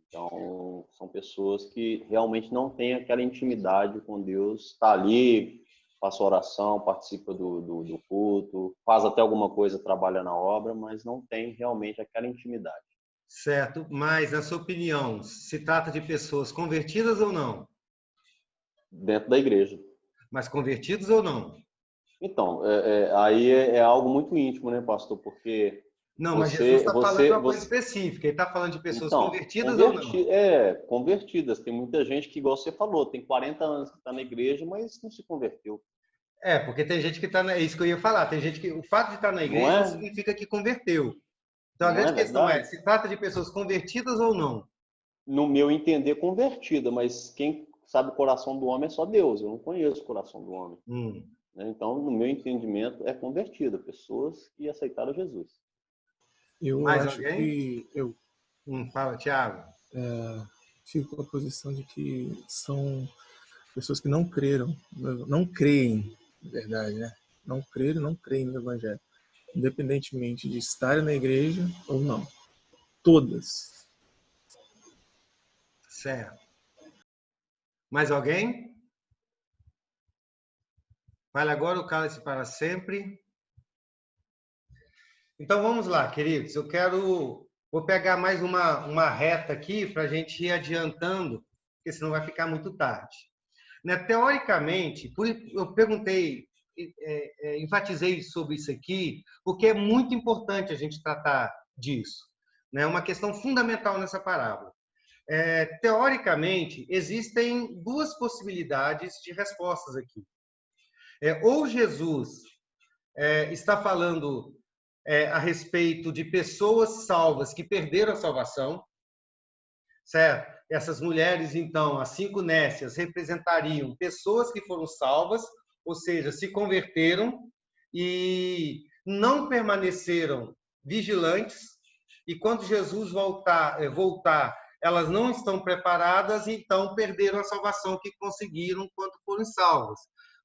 Então, são pessoas que realmente não têm aquela intimidade com Deus, está ali, faz oração, participa do culto, faz até alguma coisa, trabalha na obra, mas não tem realmente aquela intimidade. Certo, mas, na sua opinião, se trata de pessoas convertidas ou não? Dentro da igreja. Mas convertidos ou não? Então, aí é algo muito íntimo, né, pastor? Porque não, mas Jesus está falando de uma coisa específica. Ele está falando de pessoas convertidas ou não? Convertidas. Tem muita gente que, igual você falou, tem 40 anos que está na igreja, mas não se converteu. Porque tem gente que está... É isso que eu ia falar. Tem gente que... O fato de estar na igreja não significa que converteu. Então, a grande questão se trata de pessoas convertidas ou não? No meu entender, convertida, mas quem sabe o coração do homem é só Deus, eu não conheço o coração do homem. Né? Então, no meu entendimento, é convertido, pessoas que aceitaram Jesus. Eu Mais acho alguém? que eu Fala, Thiago. fico com a posição de que são pessoas que não creram, não creem, na verdade, né? Não creem no Evangelho, independentemente de estarem na igreja ou não. Todas. Certo. Mais alguém? Fale agora o cálice para sempre. Então vamos lá, queridos. Vou pegar mais uma reta aqui para a gente ir adiantando, porque senão vai ficar muito tarde. Né? Teoricamente, eu perguntei, enfatizei sobre isso aqui, porque é muito importante a gente tratar disso. É uma questão fundamental nessa parábola. Teoricamente, existem duas possibilidades de respostas aqui. Ou Jesus está falando a respeito de pessoas salvas que perderam a salvação, certo? Essas mulheres, então, as 5 nécias, representariam pessoas que foram salvas, ou seja, se converteram e não permaneceram vigilantes, e quando Jesus voltar, elas não estão preparadas, então perderam a salvação que conseguiram quando foram salvas,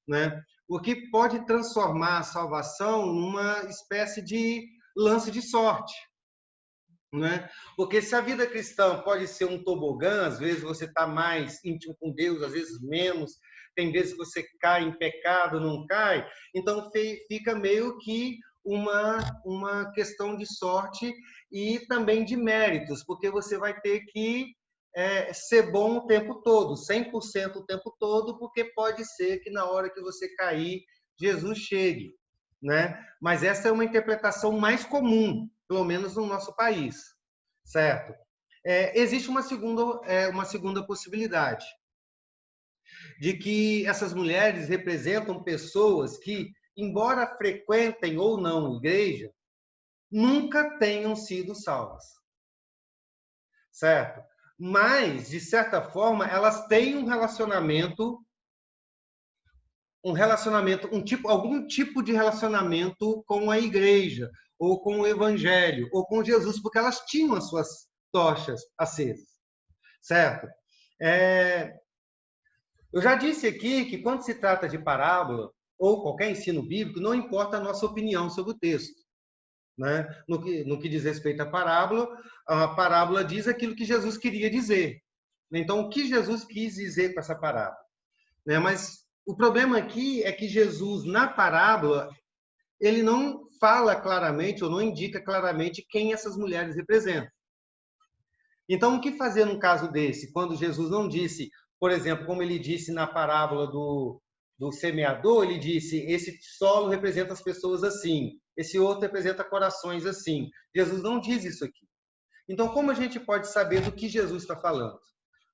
né? O que pode transformar a salvação numa espécie de lance de sorte, né? Porque se a vida cristã pode ser um tobogã, às vezes você está mais íntimo com Deus, às vezes menos, tem vezes que você cai em pecado, não cai, então fica meio que uma questão de sorte e também de méritos, porque você vai ter que ser bom o tempo todo, 100% o tempo todo, porque pode ser que na hora que você cair, Jesus chegue, né? Mas essa é uma interpretação mais comum, pelo menos no nosso país, certo? Existe uma segunda possibilidade, de que essas mulheres representam pessoas que, embora frequentem ou não igreja, nunca tenham sido salvas, certo? Mas, de certa forma, elas têm algum tipo de relacionamento com a igreja, ou com o evangelho, ou com Jesus, porque elas tinham as suas tochas acesas, certo? Eu já disse aqui que quando se trata de parábola, ou qualquer ensino bíblico, não importa a nossa opinião sobre o texto, né? No que diz respeito à parábola, a parábola diz aquilo que Jesus queria dizer. Então, o que Jesus quis dizer com essa parábola? Mas o problema aqui é que Jesus, na parábola, ele não fala claramente ou não indica claramente quem essas mulheres representam. Então, o que fazer num caso desse, quando Jesus não disse, por exemplo, como ele disse na parábola do semeador, ele disse, esse solo representa as pessoas assim, esse outro representa corações assim. Jesus não diz isso aqui. Então, como a gente pode saber do que Jesus está falando,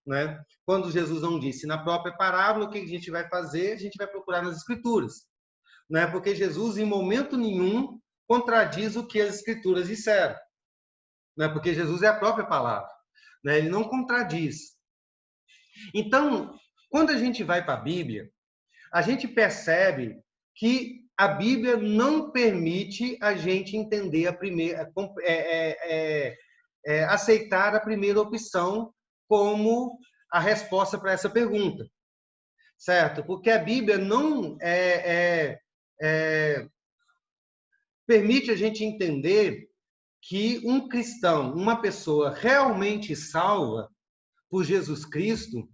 né? Quando Jesus não disse na própria parábola, o que a gente vai fazer? A gente vai procurar nas Escrituras, né? Porque Jesus, em momento nenhum, contradiz o que as Escrituras disseram, né? Porque Jesus é a própria palavra, né? Ele não contradiz. Então, quando a gente vai para a Bíblia, a gente percebe que a Bíblia não permite a gente entender aceitar a primeira opção como a resposta para essa pergunta, certo? Porque a Bíblia não permite a gente entender que um cristão, uma pessoa realmente salva por Jesus Cristo,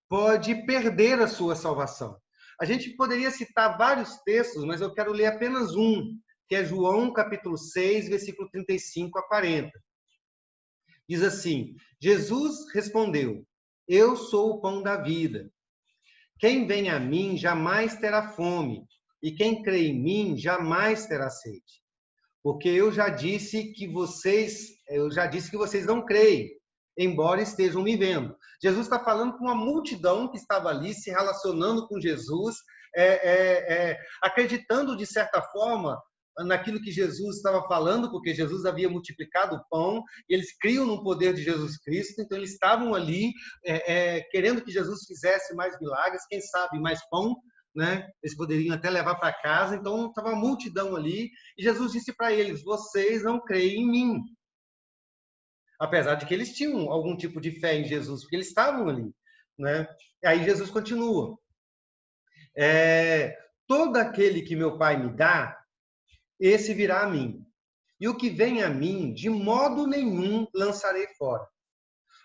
pode perder a sua salvação. A gente poderia citar vários textos, mas eu quero ler apenas um, que é João, capítulo 6, versículo 35 a 40. Diz assim, Jesus respondeu, eu sou o pão da vida. Quem vem a mim jamais terá fome, e quem crê em mim jamais terá sede. Porque eu já disse que vocês não creem, embora estejam me vendo. Jesus está falando com uma multidão que estava ali, se relacionando com Jesus, acreditando, de certa forma, naquilo que Jesus estava falando, porque Jesus havia multiplicado o pão, e eles criam no poder de Jesus Cristo, então eles estavam ali querendo que Jesus fizesse mais milagres, quem sabe mais pão, né? Eles poderiam até levar para casa, então estava uma multidão ali, e Jesus disse para eles: vocês não creem em mim. Apesar de que eles tinham algum tipo de fé em Jesus, porque eles estavam ali, né? Aí Jesus continua: todo aquele que meu Pai me dá, esse virá a mim. E o que vem a mim, de modo nenhum lançarei fora.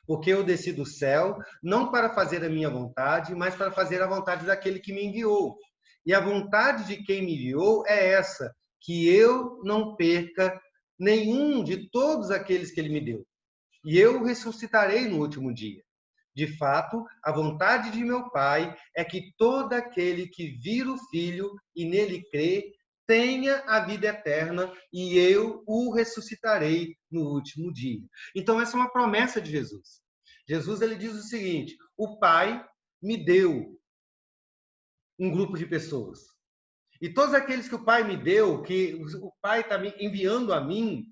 Porque eu desci do céu, não para fazer a minha vontade, mas para fazer a vontade daquele que me enviou. E a vontade de quem me enviou é essa, que eu não perca nenhum de todos aqueles que ele me deu. E eu o ressuscitarei no último dia. De fato, a vontade de meu Pai é que todo aquele que vir o Filho e nele crê, tenha a vida eterna, e eu o ressuscitarei no último dia. Então, essa é uma promessa de Jesus. Jesus, ele diz o seguinte: o Pai me deu um grupo de pessoas. E todos aqueles que o Pai me deu, que o Pai está me enviando a mim,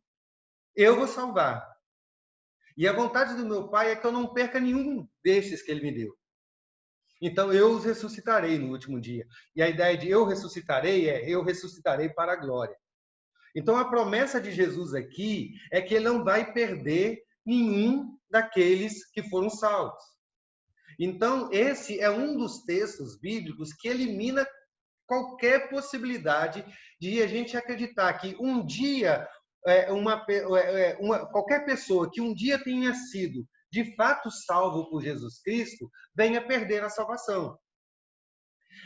eu vou salvar. E a vontade do meu Pai é que eu não perca nenhum desses que ele me deu. Então, eu os ressuscitarei no último dia. E a ideia de eu ressuscitarei eu ressuscitarei para a glória. Então, a promessa de Jesus aqui é que ele não vai perder nenhum daqueles que foram salvos. Então, esse é um dos textos bíblicos que elimina qualquer possibilidade de a gente acreditar que um dia, qualquer pessoa que um dia tenha sido de fato salvo por Jesus Cristo, venha perder a salvação.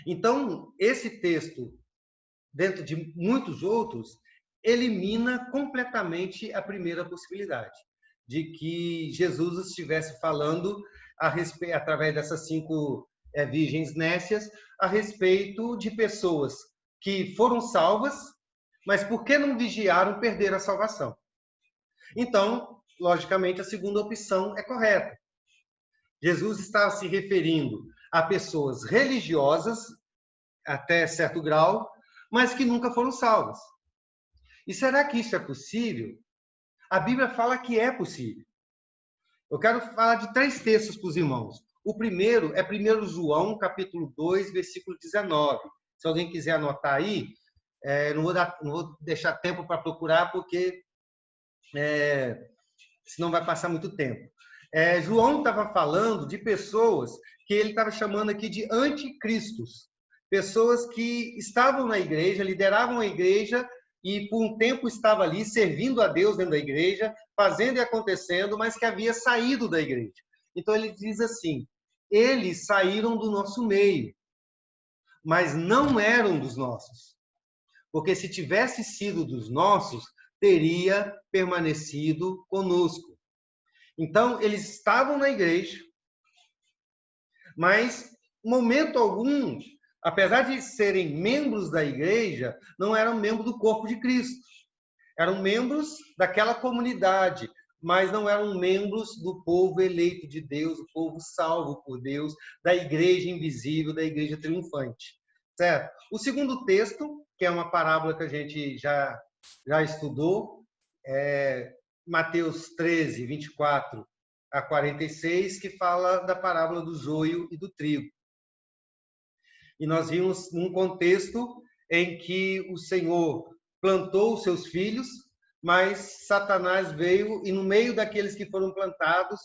Então, esse texto, dentro de muitos outros, elimina completamente a primeira possibilidade de que Jesus estivesse falando através dessas 5 virgens nécias, a respeito de pessoas que foram salvas, mas porque não vigiaram, perderam a salvação. Então, logicamente, a segunda opção é correta. Jesus está se referindo a pessoas religiosas, até certo grau, mas que nunca foram salvas. E será que isso é possível? A Bíblia fala que é possível. Eu quero falar de 3 textos para os irmãos. O primeiro é 1 João, capítulo 2, versículo 19. Se alguém quiser anotar aí, não vou deixar tempo para procurar, porque senão vai passar muito tempo. João estava falando de pessoas que ele estava chamando aqui de anticristos. Pessoas que estavam na igreja, lideravam a igreja e por um tempo estava ali servindo a Deus dentro da igreja, fazendo e acontecendo, mas que havia saído da igreja. Então ele diz assim: eles saíram do nosso meio, mas não eram dos nossos. Porque se tivesse sido dos nossos, teria permanecido conosco. Então, eles estavam na igreja, mas, em momento algum, apesar de serem membros da igreja, não eram membros do corpo de Cristo. Eram membros daquela comunidade, mas não eram membros do povo eleito de Deus, o povo salvo por Deus, da igreja invisível, da igreja triunfante. Certo? O segundo texto, que é uma parábola que a gente já estudou, é Mateus 13, 24 a 46, que fala da parábola do joio e do trigo. E nós vimos num contexto em que o Senhor plantou os seus filhos, mas Satanás veio e no meio daqueles que foram plantados,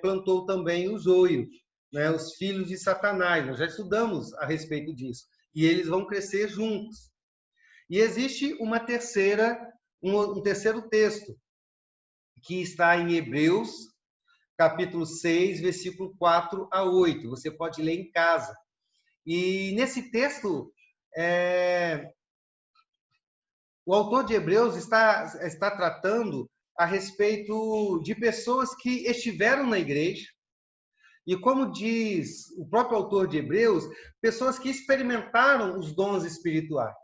plantou também o joio, né? Os filhos de Satanás. Nós já estudamos a respeito disso. E eles vão crescer juntos. E existe um terceiro texto, que está em Hebreus, capítulo 6, versículo 4 a 8. Você pode ler em casa. E nesse texto, o autor de Hebreus está tratando a respeito de pessoas que estiveram na igreja, e como diz o próprio autor de Hebreus, pessoas que experimentaram os dons espirituais.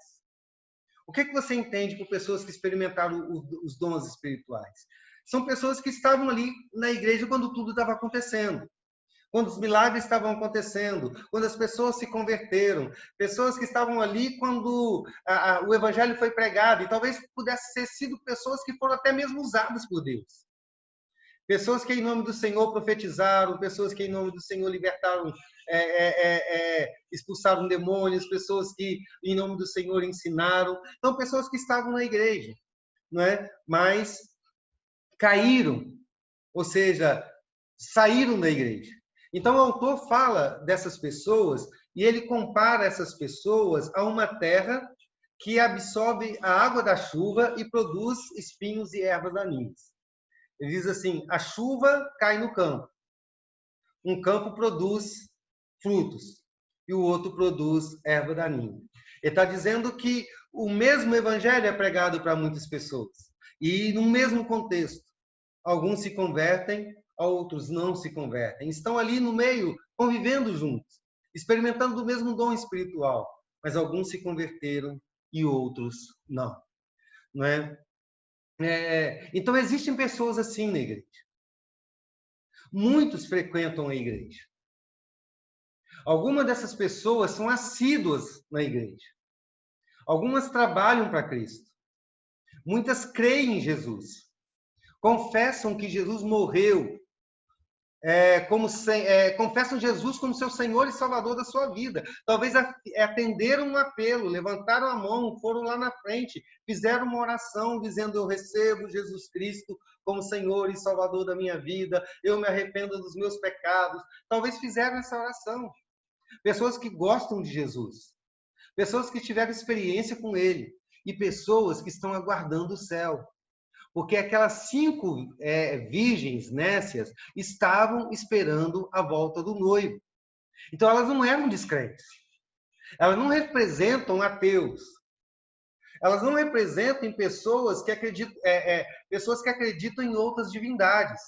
O que você entende por pessoas que experimentaram os dons espirituais? São pessoas que estavam ali na igreja quando tudo estava acontecendo. quando os milagres estavam acontecendo, quando as pessoas se converteram, pessoas que estavam ali quando o evangelho foi pregado, e talvez pudesse ter sido pessoas que foram até mesmo usadas por Deus. Pessoas que em nome do Senhor profetizaram, pessoas que em nome do Senhor libertaram, expulsaram demônios, pessoas que em nome do Senhor ensinaram. Então, pessoas que estavam na igreja, não é? Mas caíram, ou seja, saíram da igreja. Então, o autor fala dessas pessoas e ele compara essas pessoas a uma terra que absorve a água da chuva e produz espinhos e ervas daninhas. Ele diz assim, a chuva cai no campo. Um campo produz frutos e o outro produz erva daninha. Ele está dizendo que o mesmo evangelho é pregado para muitas pessoas. E no mesmo contexto, alguns se convertem, outros não se convertem. Estão ali no meio, convivendo juntos, experimentando do mesmo dom espiritual. Mas alguns se converteram e outros não. Não é? Então, existem pessoas assim na igreja. Muitos frequentam a igreja. Algumas dessas pessoas são assíduas na igreja. Algumas trabalham para Cristo. Muitas creem em Jesus. Confessam que Jesus morreu. Confessam Jesus como seu Senhor e Salvador da sua vida. Talvez atenderam um apelo, levantaram a mão, foram lá na frente, fizeram uma oração dizendo: eu recebo Jesus Cristo como Senhor e Salvador da minha vida, eu me arrependo dos meus pecados. Talvez fizeram essa oração. Pessoas que gostam de Jesus, pessoas que tiveram experiência com Ele e pessoas que estão aguardando o céu. Porque aquelas 5 virgens nécias estavam esperando a volta do noivo. Então, elas não eram descrentes. Elas não representam ateus. Elas não representam pessoas que acreditam em outras divindades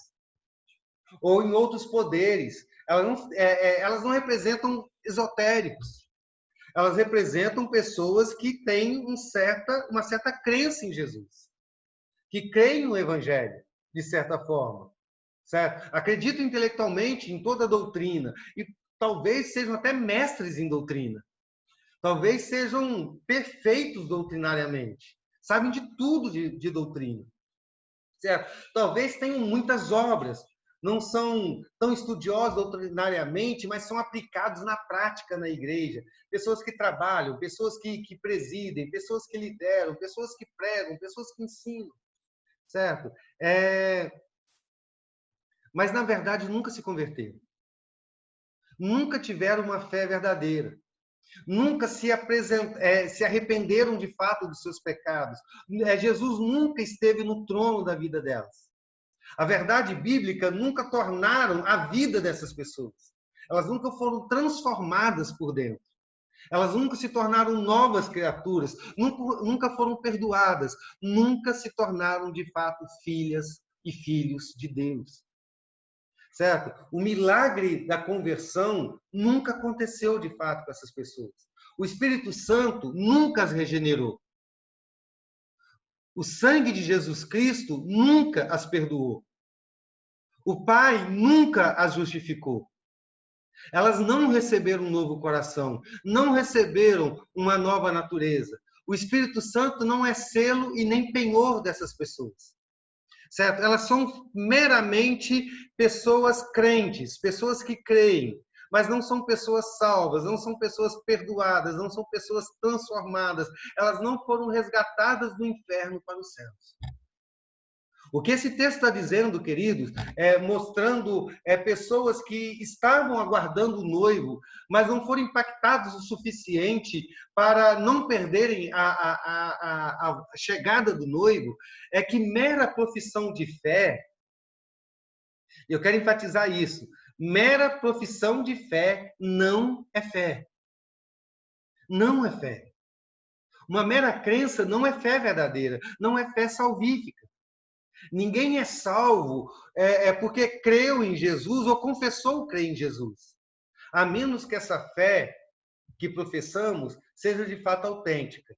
ou em outros poderes. Elas não representam esotéricos. Elas representam pessoas que têm uma certa crença em Jesus, que creem no Evangelho, de certa forma, certo? Acreditam intelectualmente em toda a doutrina e talvez sejam até mestres em doutrina. Talvez sejam perfeitos doutrinariamente, sabem de tudo de doutrina, certo? Talvez tenham muitas obras, não são tão estudiosos doutrinariamente, mas são aplicados na prática na igreja. Pessoas que trabalham, pessoas que presidem, pessoas que lideram, pessoas que pregam, pessoas que ensinam. Certo? Mas, na verdade, nunca se converteram. Nunca tiveram uma fé verdadeira. Nunca se arrependeram de fato dos seus pecados. Jesus nunca esteve no trono da vida delas. A verdade bíblica nunca tornaram a vida dessas pessoas. Elas nunca foram transformadas por dentro. Elas nunca se tornaram novas criaturas, nunca foram perdoadas, nunca se tornaram, de fato, filhas e filhos de Deus. Certo? O milagre da conversão nunca aconteceu, de fato, com essas pessoas. O Espírito Santo nunca as regenerou. O sangue de Jesus Cristo nunca as perdoou. O Pai nunca as justificou. Elas não receberam um novo coração, não receberam uma nova natureza. O Espírito Santo não é selo e nem penhor dessas pessoas. Certo? Elas são meramente pessoas crentes, pessoas que creem, mas não são pessoas salvas, não são pessoas perdoadas, não são pessoas transformadas. Elas não foram resgatadas do inferno para os céus. O que esse texto está dizendo, queridos, mostrando pessoas que estavam aguardando o noivo, mas não foram impactados o suficiente para não perderem a chegada do noivo, é que mera profissão de fé, eu quero enfatizar isso, mera profissão de fé não é fé. Não é fé. Uma mera crença não é fé verdadeira, não é fé salvífica. Ninguém é salvo porque creu em Jesus ou confessou crer em Jesus. A menos que essa fé que professamos seja de fato autêntica.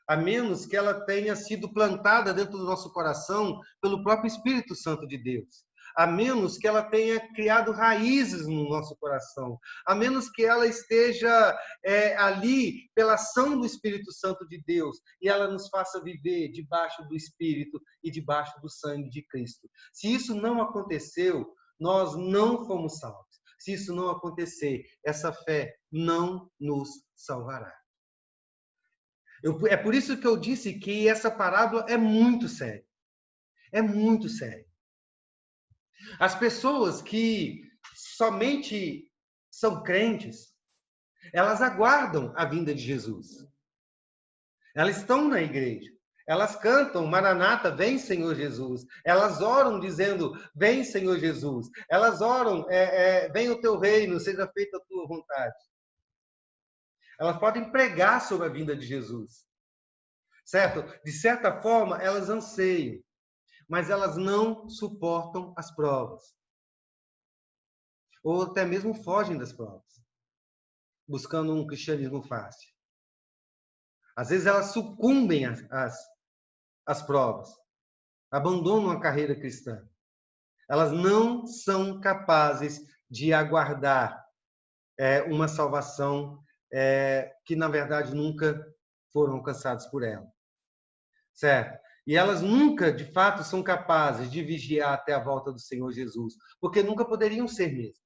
A menos que ela tenha sido plantada dentro do nosso coração pelo próprio Espírito Santo de Deus. a menos que ela tenha criado raízes no nosso coração, a menos que ela esteja ali pela ação do Espírito Santo de Deus e ela nos faça viver debaixo do Espírito e debaixo do sangue de Cristo. Se isso não aconteceu, nós não fomos salvos. Se isso não acontecer, essa fé não nos salvará. É por isso que eu disse que essa parábola é muito séria. É muito séria. As pessoas que somente são crentes, elas aguardam a vinda de Jesus. Elas estão na igreja. Elas cantam, Maranata, vem Senhor Jesus. Elas oram dizendo, vem Senhor Jesus. Elas oram, vem o teu reino, seja feita a tua vontade. Elas podem pregar sobre a vinda de Jesus. Certo? De certa forma, elas anseiam, mas elas não suportam as provas. Ou até mesmo fogem das provas, buscando um cristianismo fácil. Às vezes elas sucumbem às provas, abandonam a carreira cristã. Elas não são capazes de aguardar uma salvação que, na verdade, nunca foram alcançados por ela. Certo? E elas nunca, de fato, são capazes de vigiar até a volta do Senhor Jesus, porque nunca poderiam ser mesmo.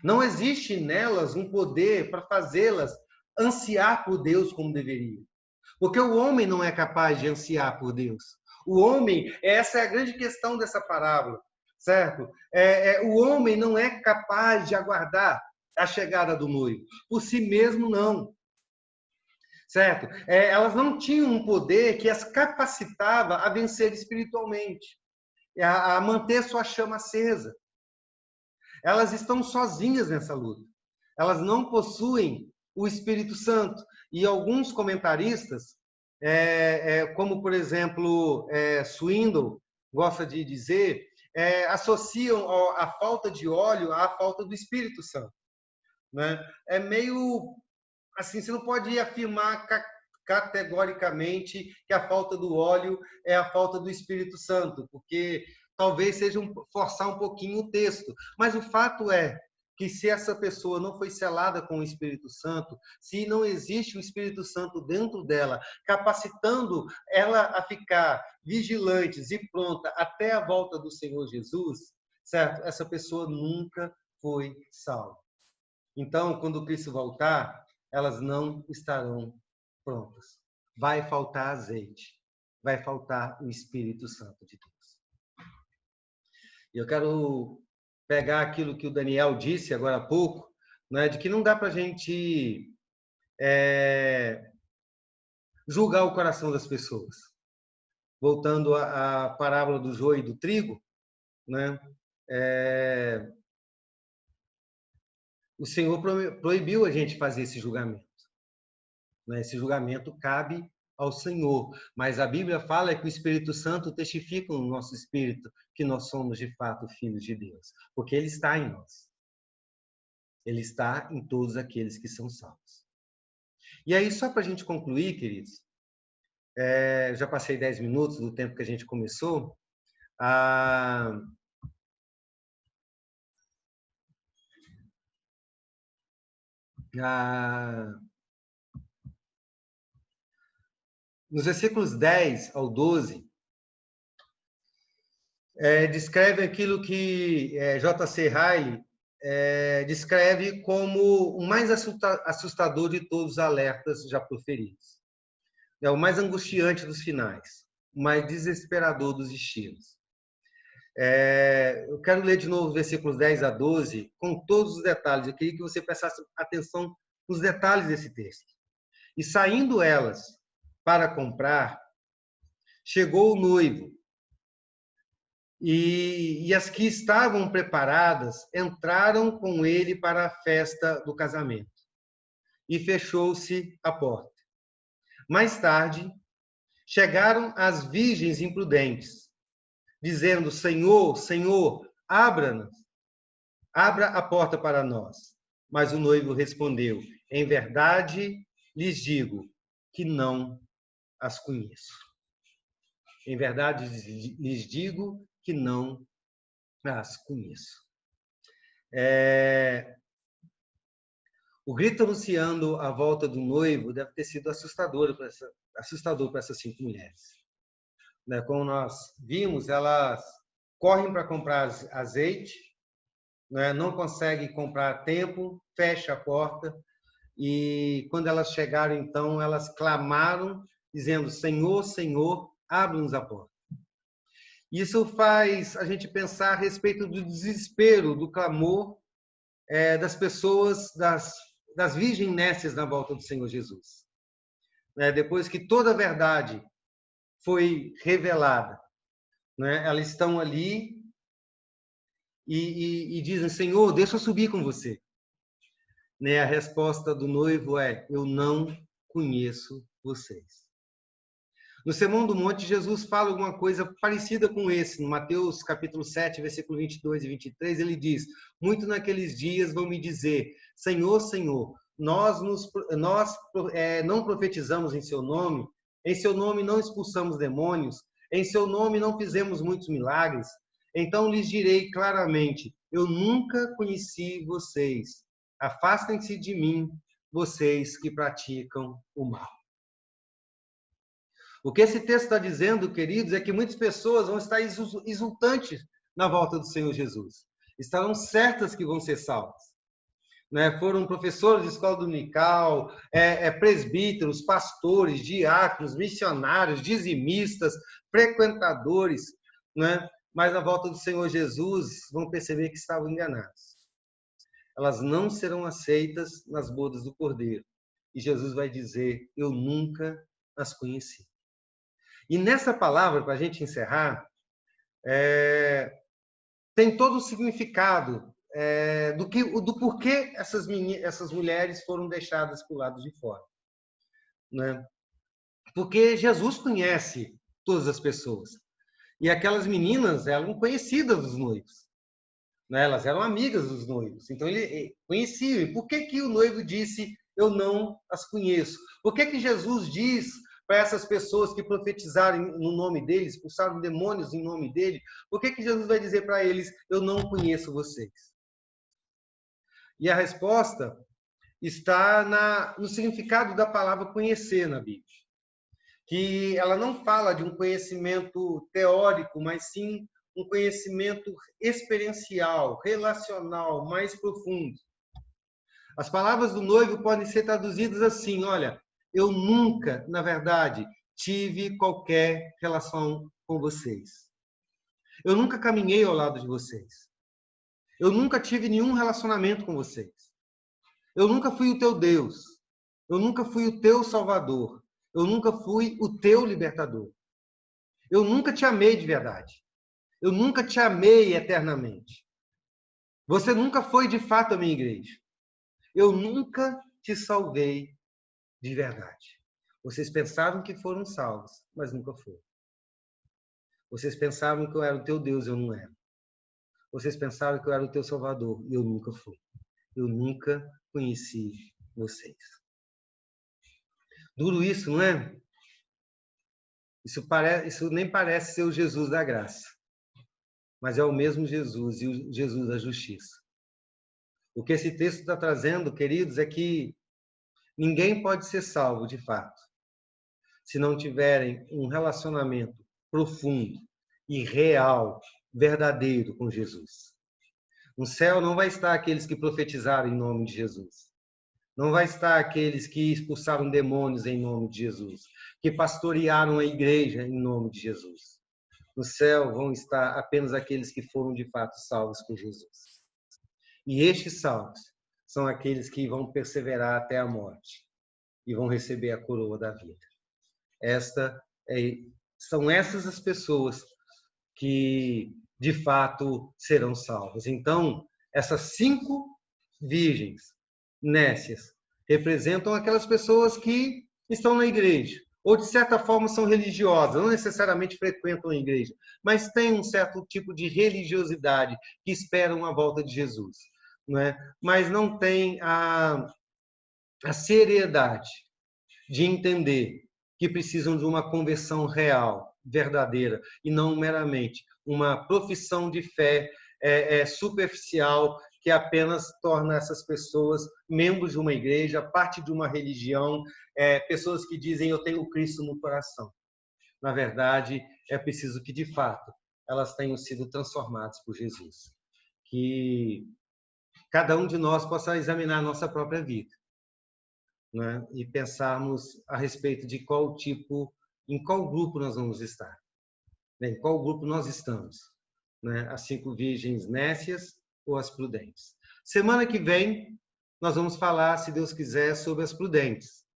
Não existe nelas um poder para fazê-las ansiar por Deus como deveriam. Porque o homem não é capaz de ansiar por Deus. O homem, essa é a grande questão dessa parábola, certo? O homem não é capaz de aguardar a chegada do noivo. Por si mesmo, não. Certo? Elas não tinham um poder que as capacitava a vencer espiritualmente, a manter sua chama acesa. Elas estão sozinhas nessa luta. Elas não possuem o Espírito Santo. E alguns comentaristas, como, por exemplo, Swindoll gosta de dizer, associam a falta de óleo à falta do Espírito Santo. Né? É meio... assim, você não pode afirmar categoricamente que a falta do óleo é a falta do Espírito Santo, porque talvez seja forçar um pouquinho o texto. Mas o fato é que se essa pessoa não foi selada com o Espírito Santo, se não existe o Espírito Santo dentro dela, capacitando ela a ficar vigilantes e pronta até a volta do Senhor Jesus, certo? Essa pessoa nunca foi salva. Então, quando Cristo voltar, elas não estarão prontas. Vai faltar azeite, vai faltar o Espírito Santo de Deus. E eu quero pegar aquilo que o Daniel disse agora há pouco, né, de que não dá para a gente julgar o coração das pessoas. Voltando à parábola do joio e do trigo, né, o Senhor proibiu a gente fazer esse julgamento. Esse julgamento cabe ao Senhor. Mas a Bíblia fala que o Espírito Santo testifica no nosso espírito que nós somos, de fato, filhos de Deus. Porque Ele está em nós. Ele está em todos aqueles que são salvos. E aí, só para a gente concluir, queridos, já passei 10 minutos do tempo que a gente começou. Nos versículos 10 ao 12, descreve aquilo que J.C. Ryle descreve como o mais assustador de todos os alertas já proferidos. É o mais angustiante dos finais, o mais desesperador dos destinos. Eu quero ler de novo os versículos 10 a 12, com todos os detalhes. Eu queria que você prestasse atenção nos detalhes desse texto. E saindo elas para comprar, chegou o noivo, e as que estavam preparadas entraram com ele para a festa do casamento, e fechou-se a porta. Mais tarde, chegaram as virgens imprudentes, dizendo: Senhor, Senhor, abra a porta para nós. Mas o noivo respondeu: em verdade lhes digo que não as conheço. Em verdade lhes digo que não as conheço. O grito anunciando a volta do noivo deve ter sido assustador para essas 5 mulheres. Como nós vimos, elas correm para comprar azeite, não conseguem comprar a tempo, fecha a porta, e quando elas chegaram, então, elas clamaram, dizendo: Senhor, Senhor, abre-nos a porta. Isso faz a gente pensar a respeito do desespero, do clamor das pessoas, das virgens nécias na volta do Senhor Jesus. Depois que toda a verdade foi revelada, elas estão ali e dizem: Senhor, deixa eu subir com você. A resposta do noivo é: eu não conheço vocês. No Sermão do Monte, Jesus fala alguma coisa parecida com esse. No Mateus capítulo 7, versículo 22 e 23, ele diz: muito naqueles dias vão me dizer: Senhor, Senhor, nós não profetizamos em seu nome não expulsamos demônios, em seu nome não fizemos muitos milagres. Então lhes direi claramente: eu nunca conheci vocês. Afastem-se de mim, vocês que praticam o mal. O que esse texto está dizendo, queridos, é que muitas pessoas vão estar exultantes na volta do Senhor Jesus. Estarão certas que vão ser salvas. Foram professores de escola dominical, presbíteros, pastores, diáconos, missionários, dizimistas, frequentadores, mas na volta do Senhor Jesus vão perceber que estavam enganados. Elas não serão aceitas nas bodas do Cordeiro. E Jesus vai dizer: eu nunca as conheci. E nessa palavra, para a gente encerrar, tem todo o significado do porquê essas mulheres foram deixadas para o lado de fora. Porque Jesus conhece todas as pessoas. E aquelas meninas eram conhecidas dos noivos. Elas eram amigas dos noivos. Então, ele conhecia. E por que o noivo disse: eu não as conheço? Por que Jesus diz para essas pessoas que profetizaram no nome dele, expulsaram demônios em nome dele? Por que Jesus vai dizer para eles: eu não conheço vocês? E a resposta está no significado da palavra conhecer na Bíblia. Que ela não fala de um conhecimento teórico, mas sim um conhecimento experiencial, relacional, mais profundo. As palavras do noivo podem ser traduzidas assim: olha, eu nunca, na verdade, tive qualquer relação com vocês. Eu nunca caminhei ao lado de vocês. Eu nunca tive nenhum relacionamento com vocês. Eu nunca fui o teu Deus. Eu nunca fui o teu Salvador. Eu nunca fui o teu libertador. Eu nunca te amei de verdade. Eu nunca te amei eternamente. Você nunca foi de fato a minha igreja. Eu nunca te salvei de verdade. Vocês pensavam que foram salvos, mas nunca foram. Vocês pensavam que eu era o teu Deus, eu não era. Vocês pensavam que eu era o teu Salvador, e eu nunca fui. Eu nunca conheci vocês. Duro isso, não é? Isso nem parece ser o Jesus da graça. Mas é o mesmo Jesus e o Jesus da justiça. O que esse texto está trazendo, queridos, é que ninguém pode ser salvo, de fato, se não tiverem um relacionamento profundo e real, verdadeiro com Jesus. No céu não vai estar aqueles que profetizaram em nome de Jesus. Não vai estar aqueles que expulsaram demônios em nome de Jesus, que pastorearam a igreja em nome de Jesus. No céu vão estar apenas aqueles que foram de fato salvos por Jesus. E estes salvos são aqueles que vão perseverar até a morte e vão receber a coroa da vida. São essas as pessoas que de fato serão salvas. Então, essas 5 virgens nécias representam aquelas pessoas que estão na igreja, ou de certa forma são religiosas, não necessariamente frequentam a igreja, mas têm um certo tipo de religiosidade que esperam a volta de Jesus, não é? Mas não têm a seriedade de entender que precisam de uma conversão real, verdadeira, e não meramente uma profissão de fé superficial que apenas torna essas pessoas membros de uma igreja, parte de uma religião, pessoas que dizem eu tenho Cristo no coração. Na verdade, é preciso que, de fato, elas tenham sido transformadas por Jesus. Que cada um de nós possa examinar a nossa própria vida, né? E pensarmos a respeito de em qual grupo nós vamos estar, né? Em qual grupo nós estamos, né? As 5 virgens nécias ou as prudentes. Semana que vem, nós vamos falar, se Deus quiser, sobre as prudentes.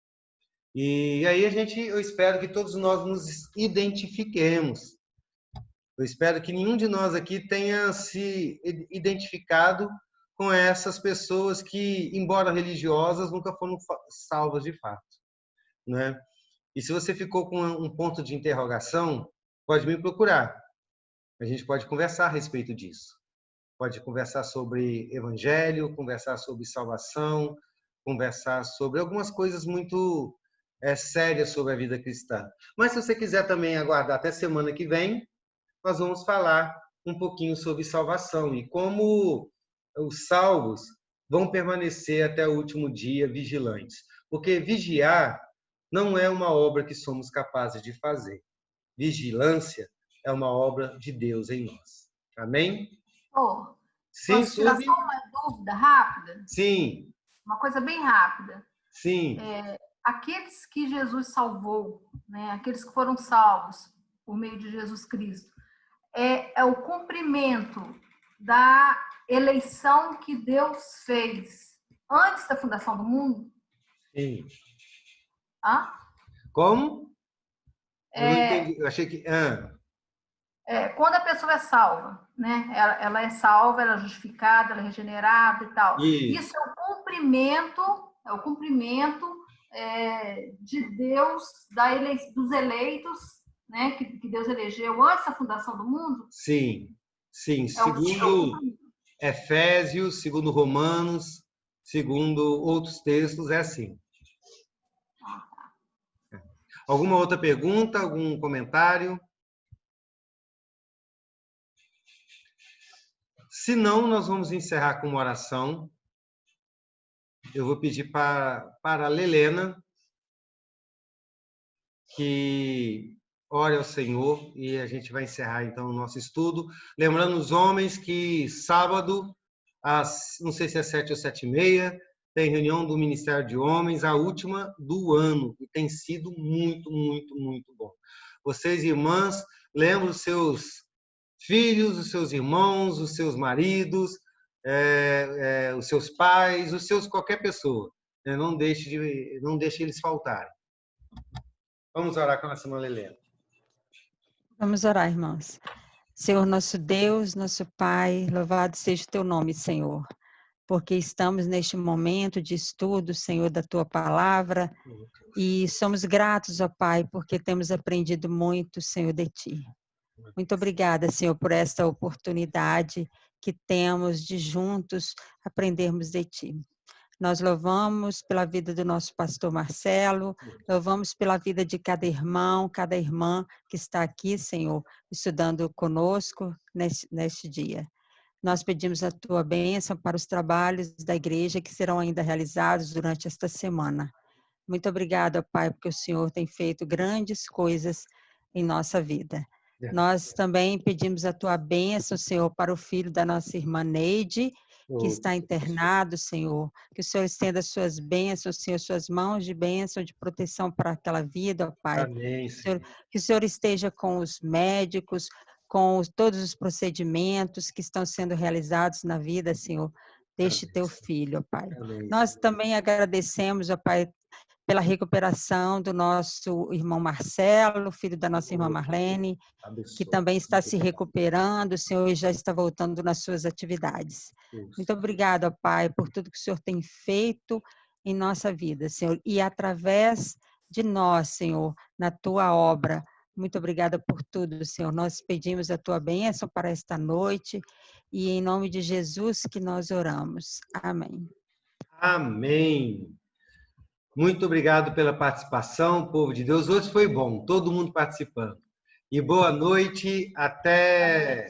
E aí eu espero que todos nós nos identifiquemos. Eu espero que nenhum de nós aqui tenha se identificado com essas pessoas que, embora religiosas, nunca foram salvas de fato, né? E se você ficou com um ponto de interrogação, pode me procurar. A gente pode conversar a respeito disso. Pode conversar sobre evangelho, conversar sobre salvação, conversar sobre algumas coisas muito sérias sobre a vida cristã. Mas se você quiser também aguardar até semana que vem, nós vamos falar um pouquinho sobre salvação e como os salvos vão permanecer até o último dia vigilantes. Porque vigiar não é uma obra que somos capazes de fazer. Vigilância é uma obra de Deus em nós. Amém? Sim, posso tirar só uma dúvida rápida? Sim. Uma coisa bem rápida. Sim. Aqueles que Jesus salvou, né? Aqueles que foram salvos por meio de Jesus Cristo, é o cumprimento da eleição que Deus fez antes da fundação do mundo? Sim. Hã? Como? Eu não entendi. Eu achei que... quando a pessoa é salva, né? Ela é salva, ela é justificada, ela é regenerada e tal. Isso é o cumprimento de Deus, dos eleitos, né? Que Deus elegeu antes da fundação do mundo? Sim, sim. Segundo Efésios, segundo Romanos, segundo outros textos, é assim. Alguma outra pergunta, algum comentário? Se não, nós vamos encerrar com uma oração. Eu vou pedir para a Lelena que ore ao Senhor e a gente vai encerrar então o nosso estudo. Lembrando os homens que sábado, não sei se é 7 ou 7h30, tem reunião do Ministério de Homens, a última do ano, e tem sido muito, muito, muito bom. Vocês, irmãs, lembrem os seus filhos, os seus irmãos, os seus maridos, os seus pais, qualquer pessoa. Não deixe eles faltarem. Vamos orar com a nossa irmã Lelena. Vamos orar, irmãos. Senhor, nosso Deus, nosso Pai, louvado seja o teu nome, Senhor, porque estamos neste momento de estudo, Senhor, da tua palavra, e somos gratos, ó Pai, porque temos aprendido muito, Senhor, de ti. Muito obrigada, Senhor, por esta oportunidade que temos de juntos aprendermos de ti. Nós louvamos pela vida do nosso pastor Marcelo, louvamos pela vida de cada irmão, cada irmã que está aqui, Senhor, estudando conosco neste dia. Nós pedimos a tua bênção para os trabalhos da igreja que serão ainda realizados durante esta semana. Muito obrigada, Pai, porque o Senhor tem feito grandes coisas em nossa vida. Nós também pedimos a tua bênção, Senhor, para o filho da nossa irmã Neide, que está internado, Senhor. Que o Senhor estenda suas bênçãos, Senhor, suas mãos de bênção, de proteção para aquela vida, ó Pai. Amém, Senhor. Que o Senhor esteja com os médicos, com todos os procedimentos que estão sendo realizados na vida, Senhor, deste teu filho, ó Pai. Amém. Nós também agradecemos, ó Pai, pela recuperação do nosso irmão Marcelo, filho da nossa irmã Marlene, que também está se recuperando, Senhor, e já está voltando nas suas atividades. Muito obrigada, Pai, por tudo que o Senhor tem feito em nossa vida, Senhor, e através de nós, Senhor, na tua obra. Muito obrigada por tudo, Senhor. Nós pedimos a tua bênção para esta noite e em nome de Jesus que nós oramos. Amém. Amém. Muito obrigado pela participação, povo de Deus. Hoje foi bom, todo mundo participando. E boa noite, até